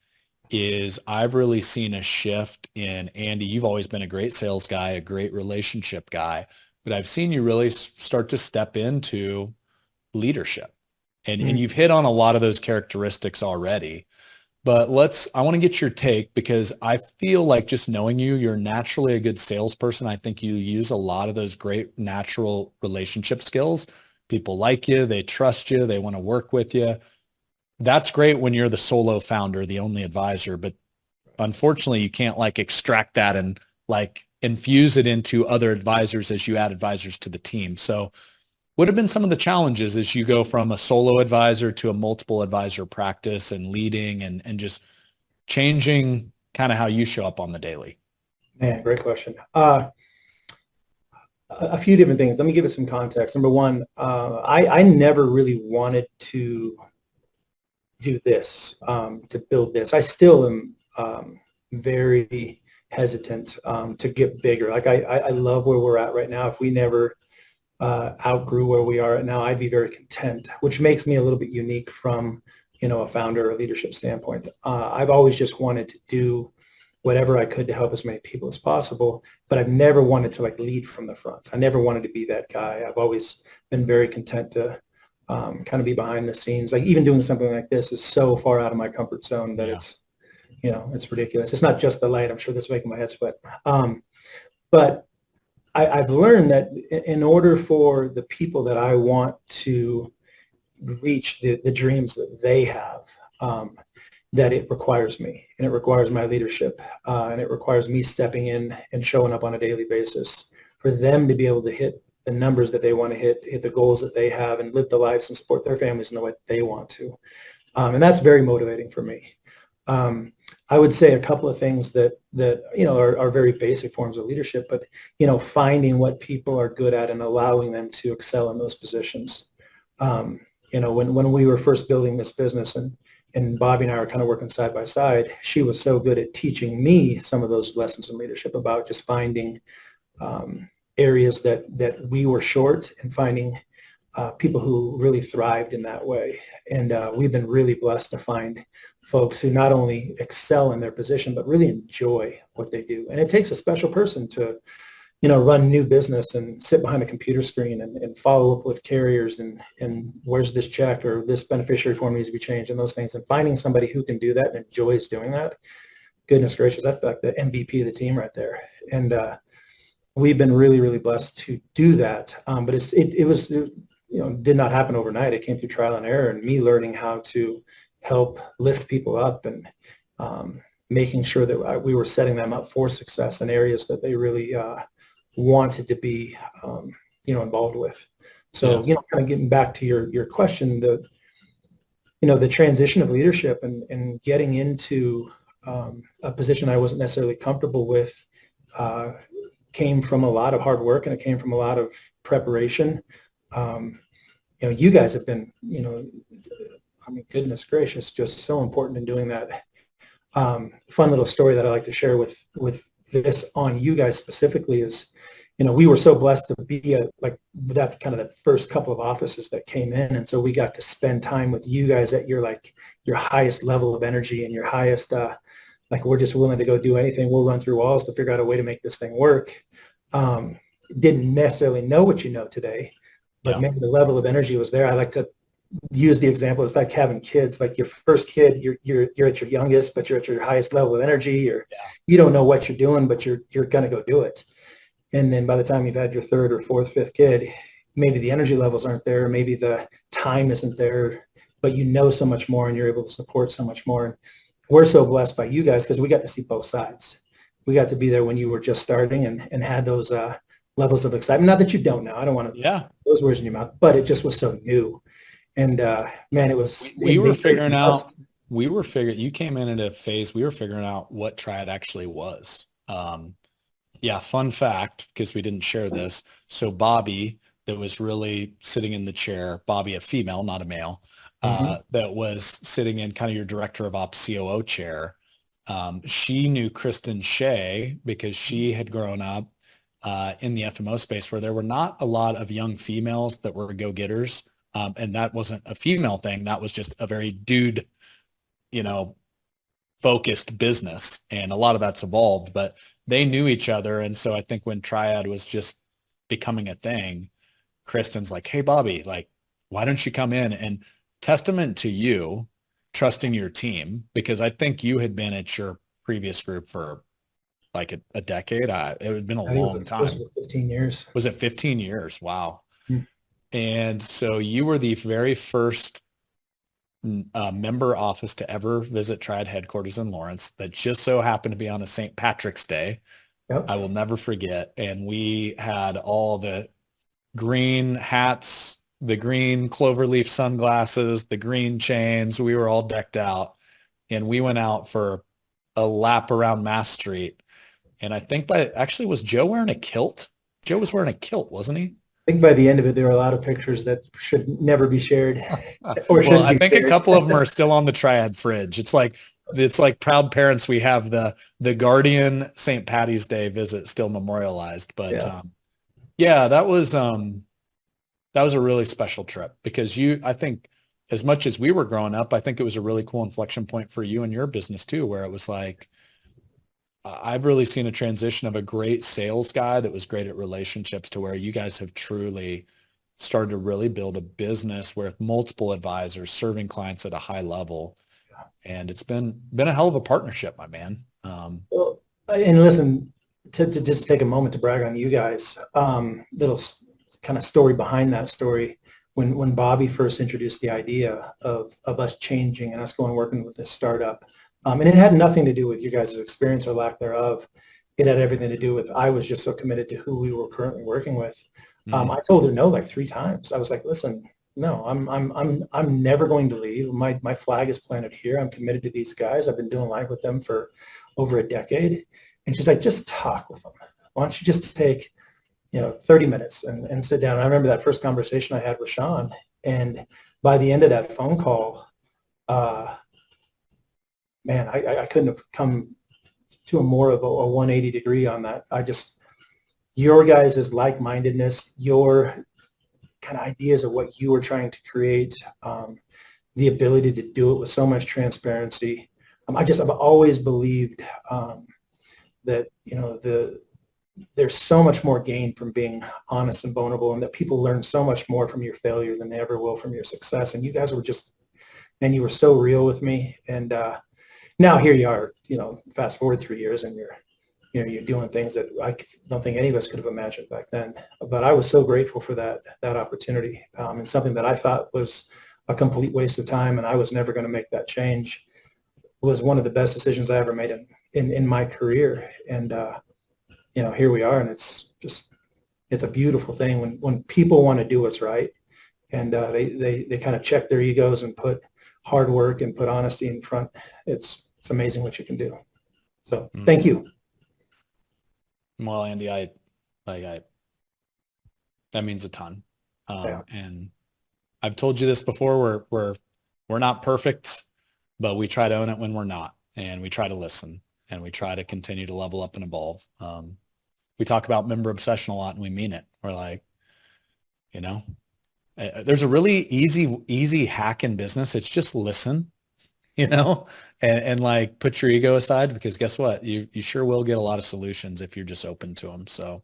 is I've really seen a shift in Andy. You've always been a great sales guy, a great relationship guy, but I've seen you really start to step into leadership. And you've hit on a lot of those characteristics already. But I want to get your take because I feel like just knowing you, you're naturally a good salesperson. I think you use a lot of those great natural relationship skills. People like you, they trust you, they want to work with you. That's great when you're the solo founder, the only advisor, but unfortunately you can't like extract that and like infuse it into other advisors as you add advisors to the team. So what have been some of the challenges as you go from a solo advisor to a multiple advisor practice and leading and just changing kind of how you show up on the daily? Man, great question. A few different things. Let me give it some context. Number one, I never really wanted to do this, to build this. I still am very hesitant to get bigger. Like I love where we're at right now. If we never outgrew where we are right now, I'd be very content, which makes me a little bit unique from, a founder or leadership standpoint. I've always just wanted to do whatever I could to help as many people as possible, but I've never wanted to like lead from the front. I never wanted to be that guy. I've always been very content to kind of be behind the scenes. Like even doing something like this is so far out of my comfort zone that it's ridiculous. It's not just the light. I'm sure that's making my head sweat. But I've learned that in order for the people that I want to reach the dreams that they have, that it requires me, and it requires my leadership, and it requires me stepping in and showing up on a daily basis for them to be able to hit the numbers that they want to hit the goals that they have, and live the lives and support their families in the way they want to. And that's very motivating for me. I would say a couple of things that are very basic forms of leadership, but finding what people are good at and allowing them to excel in those positions. When we were first building this business, and Bobby and I were kind of working side by side, she was so good at teaching me some of those lessons in leadership about just finding areas that we were short, and finding people who really thrived in that way. And we've been really blessed to find folks who not only excel in their position, but really enjoy what they do. And it takes a special person to, run new business and sit behind a computer screen and follow up with carriers and where's this check, or this beneficiary form needs to be changed, and those things. And finding somebody who can do that and enjoys doing that, goodness gracious, that's like the MVP of the team right there. And we've been really, really blessed to do that. But it was did not happen overnight. It came through trial and error, and me learning how to help lift people up, and making sure that we were setting them up for success in areas that they really wanted to be involved with. So kind of getting back to your question, the transition of leadership and getting into a position I wasn't necessarily comfortable with came from a lot of hard work, and it came from a lot of preparation. You guys have been, goodness gracious, just so important in doing that. Fun little story that I like to share with this on you guys specifically is, we were so blessed to be that kind of the first couple of offices that came in. And so we got to spend time with you guys at your highest level of energy, and your highest, we're just willing to go do anything. We'll run through walls to figure out a way to make this thing work. Didn't necessarily know what you know today, but maybe the level of energy was there. I like to use the example. It's like having kids. Like your first kid, you're at your youngest, but you're at your highest level of energy, or you don't know what you're doing, but you're going to go do it. And then by the time you've had your third or fourth, fifth kid, maybe the energy levels aren't there, maybe the time isn't there, but you know so much more, and you're able to support so much more. And we're so blessed by you guys because we got to see both sides. We got to be there when you were just starting and had those levels of excitement. Not that you don't now. I don't want to put those words in your mouth, but it just was so new. And man, it was. We were figuring out. You came in at a phase. We were figuring out what Triad actually was. Fun fact, because we didn't share this. So Bobby, that was really sitting in the chair. Bobby, a female, not a male, that was sitting in kind of your director of ops COO chair. She knew Kristen Shea because she had grown up in the FMO space where there were not a lot of young females that were go-getters. And that wasn't a female thing. That was just a very dude, focused business. And a lot of that's evolved, but they knew each other. And so I think when Triad was just becoming a thing, Kristen's like, hey, Bobby, why don't you come in? And testament to you trusting your team, because I think you had been at your previous group for a decade. It had been a long time. It was 15 years. Was it 15 years? Wow. Hmm. And so you were the very first member office to ever visit Triad headquarters in Lawrence that just so happened to be on a St. Patrick's Day. Yep. I will never forget. And we had all the green hats, the green cloverleaf sunglasses, the green chains. We were all decked out. And we went out for a lap around Mass Street. And I think was Joe wearing a kilt? Joe was wearing a kilt, wasn't he? I think by the end of it, there were a lot of pictures that should never be shared. Well, I think a couple of them are still on the Triad fridge. It's like proud parents. We have the Guardian St. Patty's Day visit still memorialized. But that was a really special trip because I think as much as we were growing up, I think it was a really cool inflection point for you and your business too, where it was like, I've really seen a transition of a great sales guy that was great at relationships to where you guys have truly started to really build a business with multiple advisors serving clients at a high level. And it's been a hell of a partnership, my man. Well, and listen, to just take a moment to brag on you guys, little kind of story behind that story. When Bobby first introduced the idea of us changing and us going working with this startup, and it had nothing to do with you guys' experience or lack thereof. It had everything to do with I was just so committed to who we were currently working with. I told her no like 3 times. I was like, listen, no, I'm never going to leave. My flag is planted here. I'm committed to these guys. I've been doing life with them for over a decade. And she's like, just talk with them. Why don't you just take 30 minutes and sit down. And I remember that first conversation I had with Sean, and by the end of that phone call, man, I couldn't have come to a more of a 180 degree on that. Your guys' like-mindedness, your kind of ideas of what you were trying to create, the ability to do it with so much transparency. I've always believed that, there's so much more gain from being honest and vulnerable, and that people learn so much more from your failure than they ever will from your success. And you guys were you were so real with me. And now here you are, fast forward 3 years, and you're doing things that I don't think any of us could have imagined back then. But I was so grateful for that opportunity, and something that I thought was a complete waste of time, and I was never going to make that change, was one of the best decisions I ever made in my career. And here we are, and it's a beautiful thing when people want to do what's right, and they kind of check their egos and put hard work and put honesty in front. It's amazing what you can do. So thank you. Well, Andy, that means a ton. And I've told you this before, we're not perfect, but we try to own it when we're not, and we try to listen, and we try to continue to level up and evolve. We talk about member obsession a lot, and we mean it. We're like, there's a really easy hack in business. It's just listen, and like put your ego aside, because guess what? You sure will get a lot of solutions if you're just open to them. So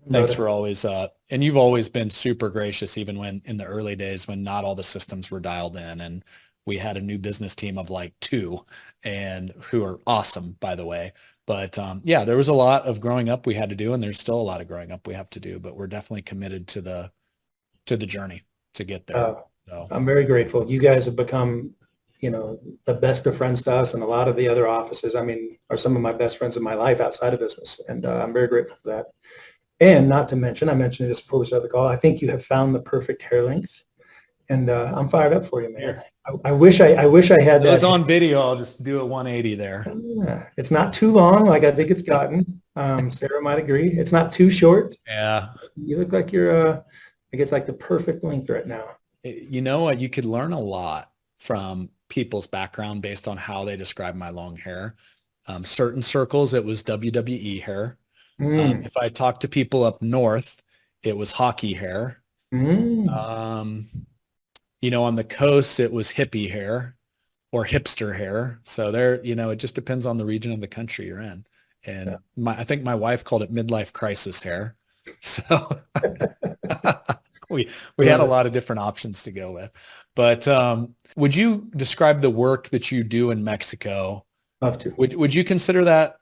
thanks for always, and you've always been super gracious, even when in the early days when not all the systems were dialed in, and we had a new business team of like 2, and who are awesome, by the way. But there was a lot of growing up we had to do, and there's still a lot of growing up we have to do, but we're definitely committed to the journey to get there. So I'm very grateful. You guys have become, the best of friends to us, and a lot of the other offices, are some of my best friends in my life outside of business. And I'm very grateful for that. And not to mention, I mentioned this before we started the call, I think you have found the perfect hair length, and I'm fired up for you, man. I wish I had that. It was on video. I'll just do a 180 there. Yeah. It's not too long, like I think it's gotten. Sarah might agree. It's not too short. Yeah. You look like you're, it's like the perfect length right now. You know what? You could learn a lot from people's background based on how they describe my long hair. Certain circles, it was WWE hair. If I talk to people up north, it was hockey hair. On the coast, it was hippie hair or hipster hair. So it just depends on the region of the country you're in. And I think my wife called it midlife crisis hair. So we had a lot of different options to go with. But would you describe the work that you do in Mexico? Love to. Would you consider that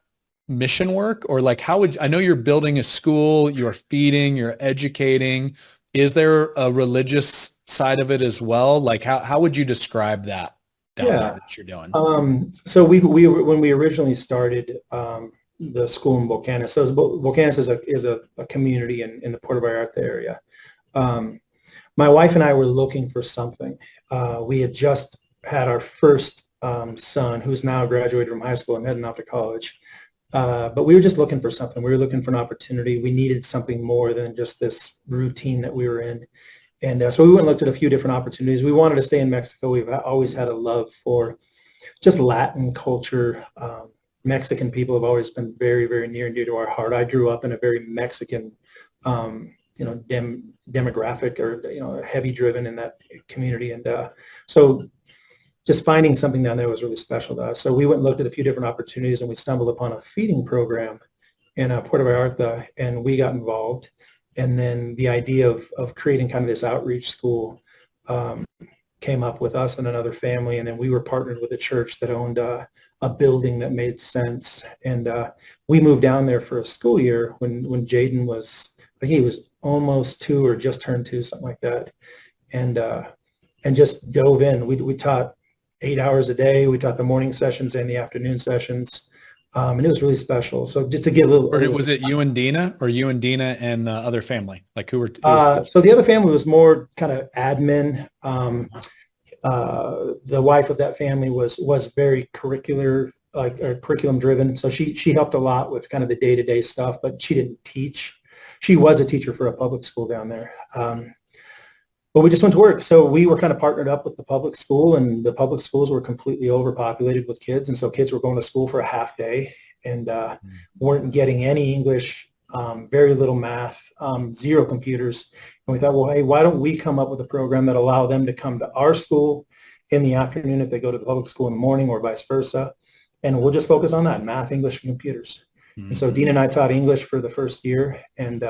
mission work, or like I know you're building a school, you're feeding, you're educating. Is there a religious side of it as well? Like how would you describe that down there that you're doing? So we when we originally started the school in Volcanoes, so Volcanoes is a community in the Puerto Vallarta area. My wife and I were looking for something. We had just had our first son, who's now graduated from high school and heading off to college. But we were just looking for something. We were looking for an opportunity. We needed something more than just this routine that we were in. And so we went and looked at a few different opportunities. We wanted to stay in Mexico. We've always had a love for just Latin culture. Mexican people have always been very, very near and dear to our heart. I grew up in a very Mexican, demographic or, heavy driven in that community. And so just finding something down there was really special to us. So we went and looked at a few different opportunities, and we stumbled upon a feeding program in Puerto Vallarta, and we got involved. And then the idea of creating kind of this outreach school came up with us and another family, and then we were partnered with a church that owned a building that made sense. And we moved down there for a school year when Jaden was, I think he was almost 2 or just turned 2, something like that. And just dove in. We taught 8 hours a day. We taught the morning sessions and the afternoon sessions. And it was really special. So just to get a little. Or was it you and Dina, or you and Dina and the other family? Like who was so the other family was more kind of admin. The wife of that family was very curricular, curriculum driven. So she helped a lot with kind of the day-to-day stuff, but she didn't teach. She was a teacher for a public school down there. But we just went to work. So we were kind of partnered up with the public school, and the public schools were completely overpopulated with kids. And so kids were going to school for a half day and weren't getting any English, very little math, 0 computers. And we thought, well, hey, why don't we come up with a program that allow them to come to our school in the afternoon if they go to the public school in the morning, or vice versa. And we'll just focus on that, math, English, and computers. Mm-hmm. And so Dean and I taught English for the first year. And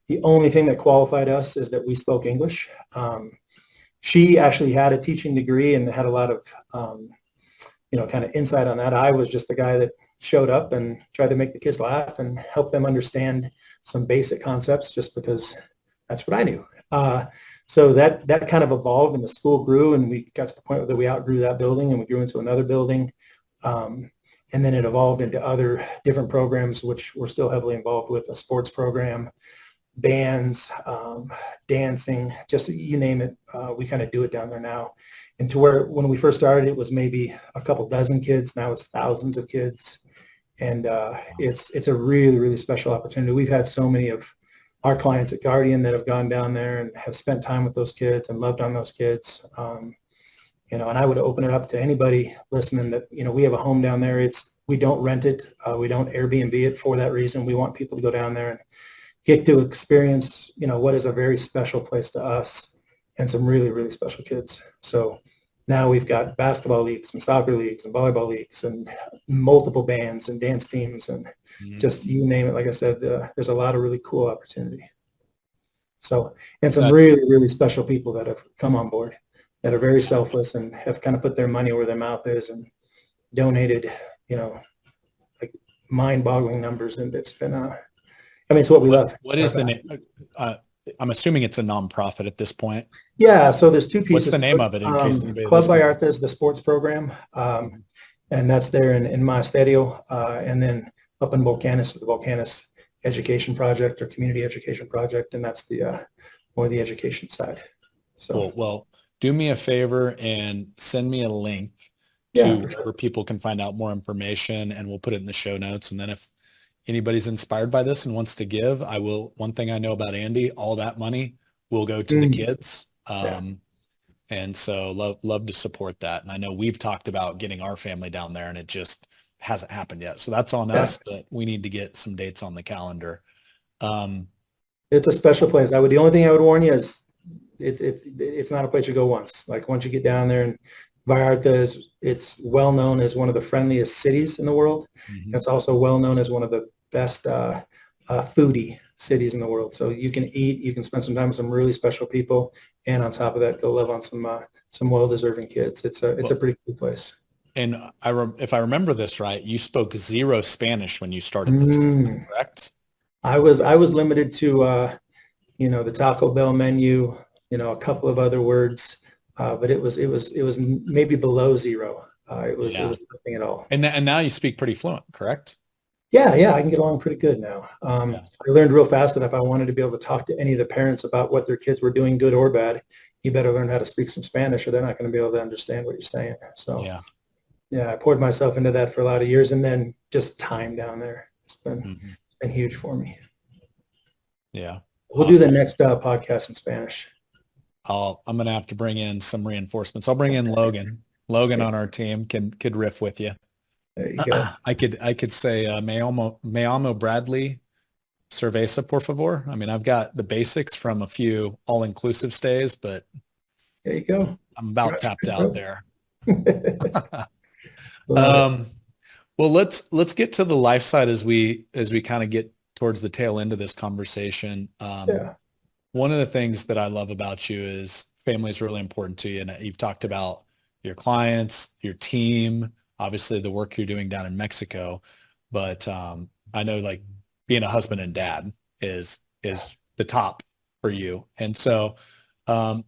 the only thing that qualified us is that we spoke English. She actually had a teaching degree and had a lot of, kind of insight on that. I was just the guy that showed up and tried to make the kids laugh and help them understand some basic concepts, just because that's what I knew. So that kind of evolved, and the school grew, and we got to the point that we outgrew that building and we grew into another building. And then it evolved into other different programs, which we're still heavily involved with, a sports program, bands, dancing, just you name it. We kind of do it down there now. And to where when we first started, it was maybe a couple dozen kids. Now it's thousands of kids. And it's a really, really special opportunity. We've had so many of our clients at Guardian that have gone down there and have spent time with those kids and loved on those kids. And I would open it up to anybody listening that, we have a home down there. We don't rent it. We don't Airbnb it for that reason. We want people to go down there and get to experience, what is a very special place to us, and some really, really special kids. So now we've got basketball leagues and soccer leagues and volleyball leagues and multiple bands and dance teams and just you name it. Like I said, there's a lot of really cool opportunity. So, and some really, really special people that have come on board that are very selfless and have kind of put their money where their mouth is and donated, like mind-boggling numbers. And it's been, it's what we love. What is the name? I'm assuming it's a nonprofit at this point. Yeah, so there's 2 pieces. What's the name of it in case anybody Club Vallarta is the sports program, and that's there in Monasterio, and then up in Volcanes, the Volcanes Education Project or Community Education Project, and that's the more the education side. So, cool. Well, do me a favor and send me a link to where people can find out more information, and we'll put it in the show notes. And then if anybody's inspired by this and wants to give, I will. One thing I know about Andy, all that money will go to the kids. And so love to support that. And I know we've talked about getting our family down there, and it just hasn't happened yet. So that's on us, but we need to get some dates on the calendar. It's a special place. The only thing I would warn you is it's not a place you go once. Like once you get down there, and Vallarta it's well known as one of the friendliest cities in the world. Mm-hmm. It's also well known as one of the best foodie cities in the world. So you can eat, you can spend some time with some really special people, and on top of that, go live on some well-deserving kids. It's a pretty cool place. And if I remember this right, you spoke 0 Spanish when you started this, is that correct? I was limited to the Taco Bell menu, a couple of other words, but it was maybe below 0. It was nothing at all. And now you speak pretty fluent, correct? Yeah, I can get along pretty good now. I learned real fast that if I wanted to be able to talk to any of the parents about what their kids were doing, good or bad, you better learn how to speak some Spanish, or they're not going to be able to understand what you're saying. So I poured myself into that for a lot of years, and then just time down there. It's been huge for me. Yeah. We'll do the next podcast in Spanish. I'm going to have to bring in some reinforcements. I'll bring in Logan. Logan on our team could riff with you. There you go. I could say me llamo Bradley, cerveza, por favor? I mean, I've got the basics from a few all-inclusive stays, but There you go. I'm about tapped out there. Love it. Um, well, let's get to the life side as we kind of get towards the tail end of this conversation. Yeah. One of the things that I love about you is family is really important to you, and you've talked about your clients, your team, obviously the work you're doing down in Mexico, but I know like being a husband and dad is the top for you, and so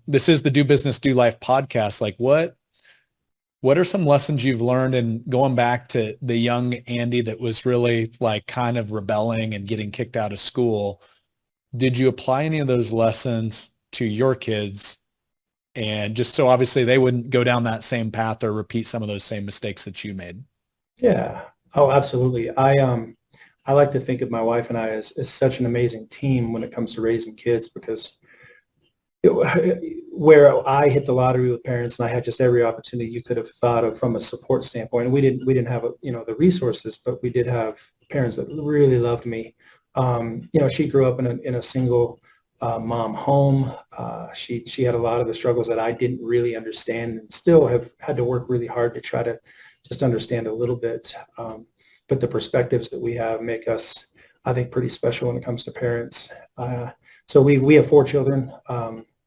this is the Do Business Do Life podcast. Like what are some lessons you've learned and going back to the young Andy that was really like kind of rebelling and getting kicked out of school? Did you apply any of those lessons to your kids? And just so obviously they wouldn't go down that same path or repeat some of those same mistakes that you made. Yeah. Oh, absolutely. I like to think of my wife and I as such an amazing team when it comes to raising kids, because where I hit the lottery with parents and I had just every opportunity you could have thought of from a support standpoint. We didn't have the resources, but we did have parents that really loved me. She grew up in a single mom home. She had a lot of the struggles that I didn't really understand, and still have had to work really hard to try to just understand a little bit. But the perspectives that we have make us, I think, pretty special when it comes to parents. So we have 4 children.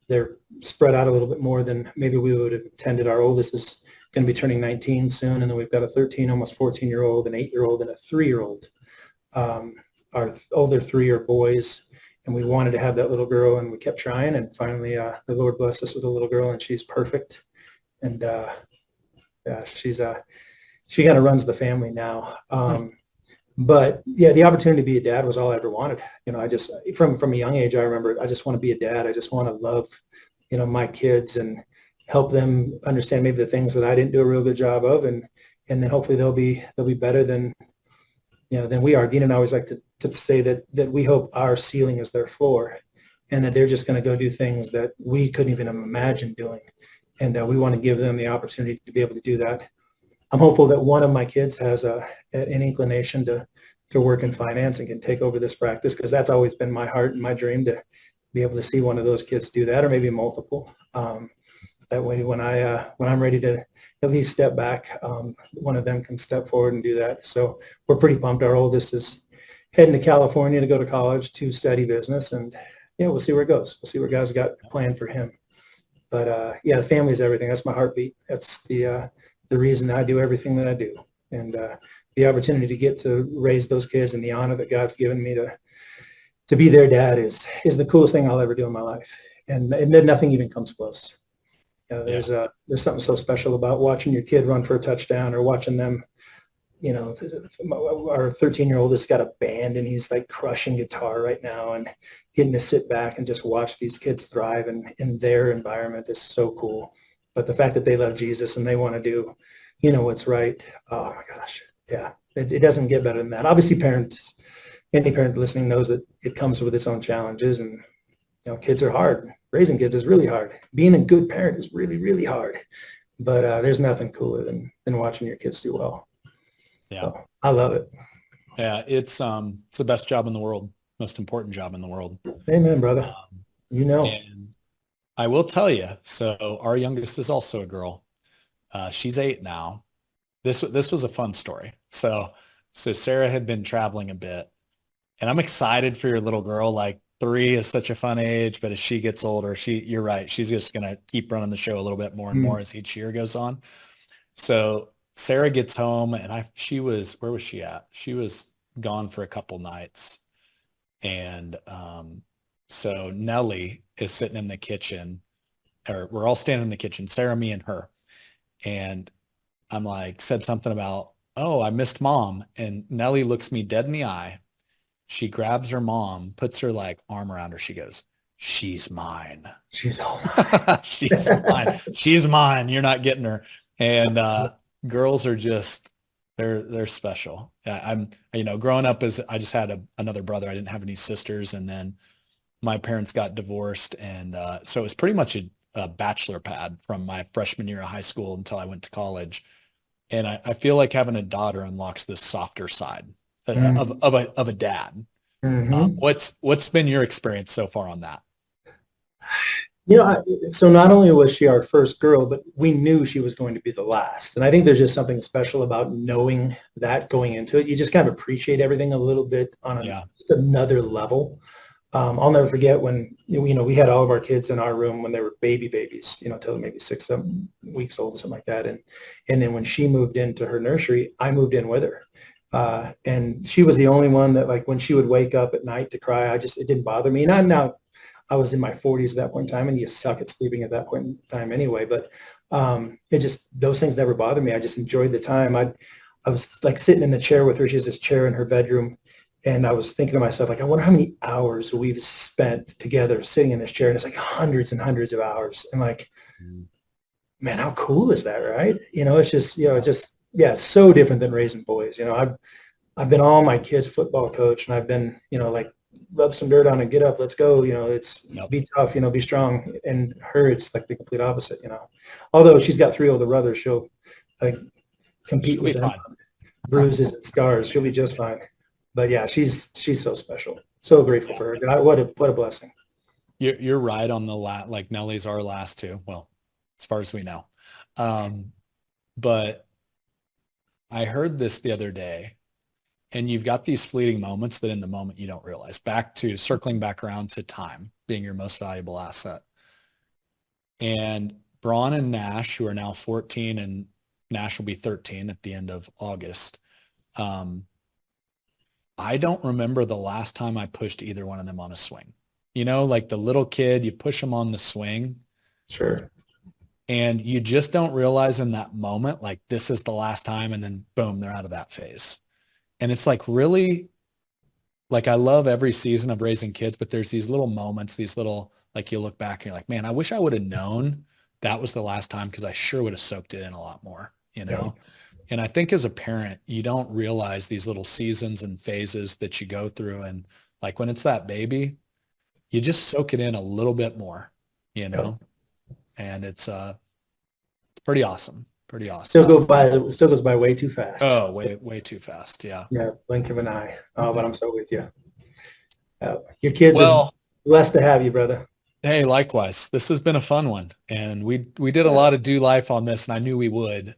They're spread out a little bit more than maybe we would have intended. Our oldest is going to be turning 19 soon, and then we've got a 13, almost 14-year-old, an 8-year-old, and a 3-year-old. Our older 3 are boys, and we wanted to have that little girl, and we kept trying, and finally the Lord blessed us with a little girl, and she's perfect. And yeah, she kind of runs the family now. But yeah, the opportunity to be a dad was all I ever wanted. I just, from a young age, I remember I just want to be a dad. I just want to love, my kids and help them understand maybe the things that I didn't do a real good job of, and then hopefully they'll be better than we are. Dean and I always like to say that we hope our ceiling is their floor, and that they're just going to go do things that we couldn't even imagine doing, and we want to give them the opportunity to be able to do that. I'm hopeful that one of my kids has an inclination to work in finance and can take over this practice, because that's always been my heart and my dream, to be able to see one of those kids do that, or maybe multiple. That way, when I'm ready to at least step back, one of them can step forward and do that. So we're pretty pumped. Our oldest is heading to California to go to college to study business, and we'll see where it goes. We'll see what God's got planned for him. But the family is everything. That's my heartbeat. That's the reason I do everything that I do. And the opportunity to get to raise those kids, and the honor that God's given me to be their dad is the coolest thing I'll ever do in my life. And then nothing even comes close. There's something so special about watching your kid run for a touchdown, or watching them. Our 13-year-old has got a band, and he's like crushing guitar right now, and getting to sit back and just watch these kids thrive in their environment is so cool. But the fact that they love Jesus and they want to do, what's right. Oh my gosh. Yeah. It doesn't get better than that. Obviously, any parent listening knows that it comes with its own challenges, and, kids are hard. Raising kids is really hard. Being a good parent is really, really hard. But there's nothing cooler than watching your kids do well. Yeah. So, I love it. Yeah. It's the best job in the world, most important job in the world. Amen, brother. And I will tell you, so our youngest is also a girl. She's 8 now. This was a fun story. So Sarah had been traveling a bit, and I'm excited for your little girl. Like 3 is such a fun age, but as she gets older, you're right. She's just going to keep running the show a little bit more and more as each year goes on. So Sarah gets home, and where was she at? She was gone for a couple nights. And so Nellie is sitting in the kitchen, or we're all standing in the kitchen, Sarah, me, and her. And I'm like, said something about, oh, I missed mom. And Nellie looks me dead in the eye. She grabs her mom, puts her like arm around her. She goes, she's mine. She's all mine. She's mine. She's mine. You're not getting her. And girls are just, they're special. I'm, growing up I just had another brother. I didn't have any sisters. And then my parents got divorced. And so it was pretty much a bachelor pad from my freshman year of high school until I went to college. And I feel like having a daughter unlocks this softer side of a dad. Hmm. What's been your experience so far on that? So not only was she our first girl, but we knew she was going to be the last. And I think there's just something special about knowing that going into it. You just kind of appreciate everything a little bit on Yeah. just another level. I'll never forget when, we had all of our kids in our room when they were babies, till maybe 6, 7 weeks old or something like that. And then when she moved into her nursery, I moved in with her. And she was the only one that, like, when she would wake up at night to cry, it didn't bother me. Not now, I was in my 40s at that point in time, and you suck at sleeping at that point in time anyway. But those things never bothered me. I just enjoyed the time. I was like sitting in the chair with her. She has this chair in her bedroom. And I was thinking to myself, like, I wonder how many hours we've spent together sitting in this chair. And it's like hundreds and hundreds of hours. And like, Mm. man, how cool is that, right? It's just, yeah, it's so different than raising boys. I've been all my kids' football coach, and I've been, like, rub some dirt on and get up, let's go. It's Yep. be tough, be strong. And her, it's like the complete opposite. Although she's got 3 older brothers, she'll like compete She'll be with them, fine. bruises and scars. She'll be just fine. But yeah, she's so special. So grateful for her. God, what a blessing. You're right on the like Nellie's our last two. Well, as far as we know. But I heard this the other day, and you've got these fleeting moments that in the moment you don't realize. Back to circling back around to time being your most valuable asset. And Braun and Nash, who are now 14 and Nash will be 13 at the end of August. I don't remember the last time I pushed either one of them on a swing. Like the little kid, you push them on the swing. Sure. And you just don't realize in that moment, like this is the last time. And then boom, they're out of that phase. And it's like really, like I love every season of raising kids, but there's these little moments, these little, like you look back and you're like, man, I wish I would have known that was the last time because I sure would have soaked it in a lot more. And I think as a parent, you don't realize these little seasons and phases that you go through. And like when it's that baby, you just soak it in a little bit more, you Yep. know, and it's pretty awesome. Pretty Still awesome. goes by way too fast. Oh, way, way too fast. Yeah. Yeah, blink of an eye. Oh, but I'm so with you. Your kids are Well, blessed to have you, brother. hey, likewise. This has been a fun one, and we did a Yeah. lot of do life on this, and I knew we would.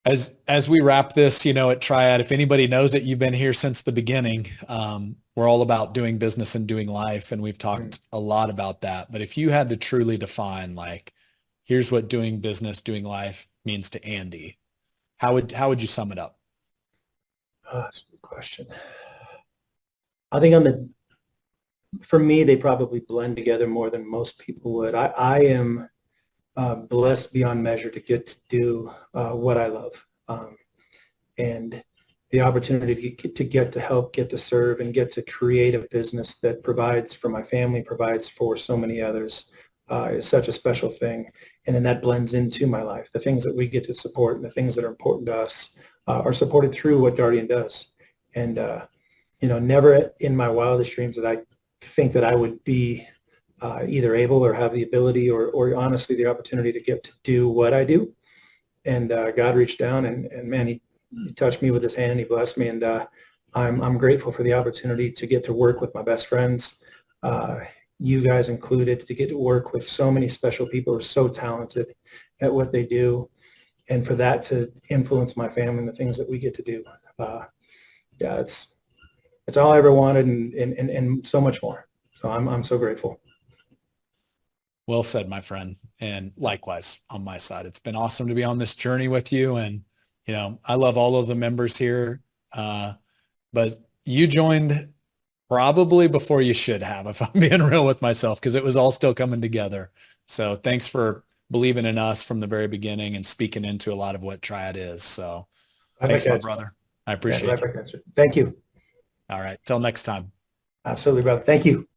As we wrap this, at Triad, if anybody knows it, you've been here since the beginning. We're all about doing business and doing life, and we've Mm. talked a lot about that. But if you had to truly define, like, here's what doing business, doing life means to Andy, how would you sum it up? Oh, that's a good question. I think for me, they probably blend together more than most people would. I am blessed beyond measure to get to do what I love. And the opportunity to help, get to serve, and get to create a business that provides for my family, provides for so many others, is such a special thing. And then that blends into my life. The things that we get to support and the things that are important to us are supported through what Guardian does. And, never in my wildest dreams did I think that I would be either able or have the ability or honestly the opportunity to get to do what I do. And God reached down and man, he touched me with his hand. He blessed me, and I'm grateful for the opportunity to get to work with my best friends, you guys included, to get to work with so many special people who are so talented at what they do, and for that to influence my family and the things that we get to do. Yeah, it's all I ever wanted, and so much more. So I'm so grateful. Well said, my friend. And likewise on my side, it's been awesome to be on this journey with you. And, I love all of the members here. But you joined probably before you should have, if I'm being real with myself, because it was all still coming together. So thanks for believing in us from the very beginning and speaking into a lot of what Triad is. So Right thanks, back my at you. brother. I Yeah, right appreciate you. back at you. Thank you. All right. Till next time. Absolutely, brother. Thank you.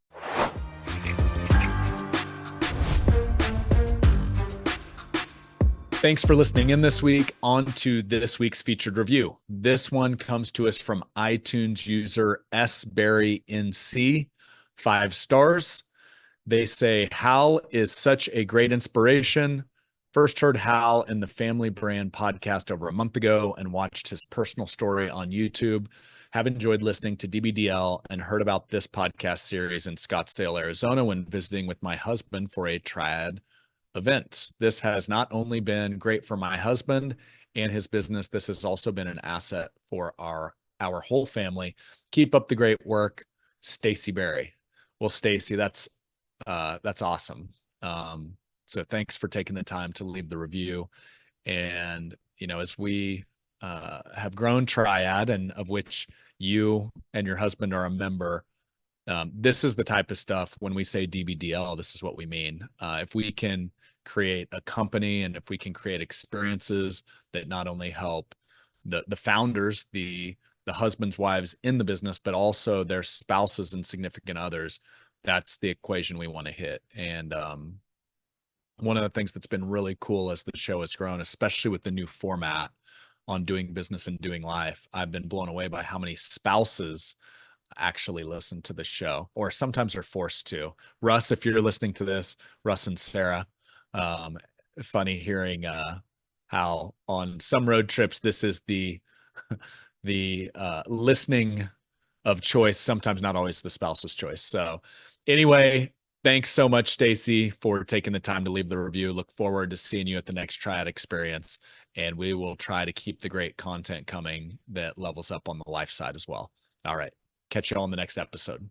Thanks for listening in this week. On to this week's featured review. This one comes to us from iTunes user S Barry NC, 5 stars. They say, Hal is such a great inspiration. First heard Hal in the Family Brand podcast over a month ago and watched his personal story on YouTube. have enjoyed listening to DBDL and heard about this podcast series in Scottsdale, Arizona when visiting with my husband for a Triad event. This has not only been great for my husband and his business, this has also been an asset for our whole family. Keep up the great work, Stacy Berry. Well, Stacy, that's awesome. So thanks for taking the time to leave the review. And, as we have grown Triad, and of which you and your husband are a member, this is the type of stuff when we say DBDL, this is what we mean. If we can create a company and if we can create experiences that not only help the founders, the husbands, wives in the business, but also their spouses and significant others, that's the equation we want to hit. And one of the things that's been really cool as the show has grown, especially with the new format on doing business and doing life, I've been blown away by how many spouses actually listen to the show, or sometimes are forced to. Russ, if you're listening to this, Russ and Sarah, funny hearing how on some road trips this is the listening of choice, sometimes not always the spouse's choice. So anyway, thanks so much, Stacy, for taking the time to leave the review. Look forward to seeing you at the next Triad experience, and we will try to keep the great content coming that levels up on the life side as well. All right. Catch you all in the next episode.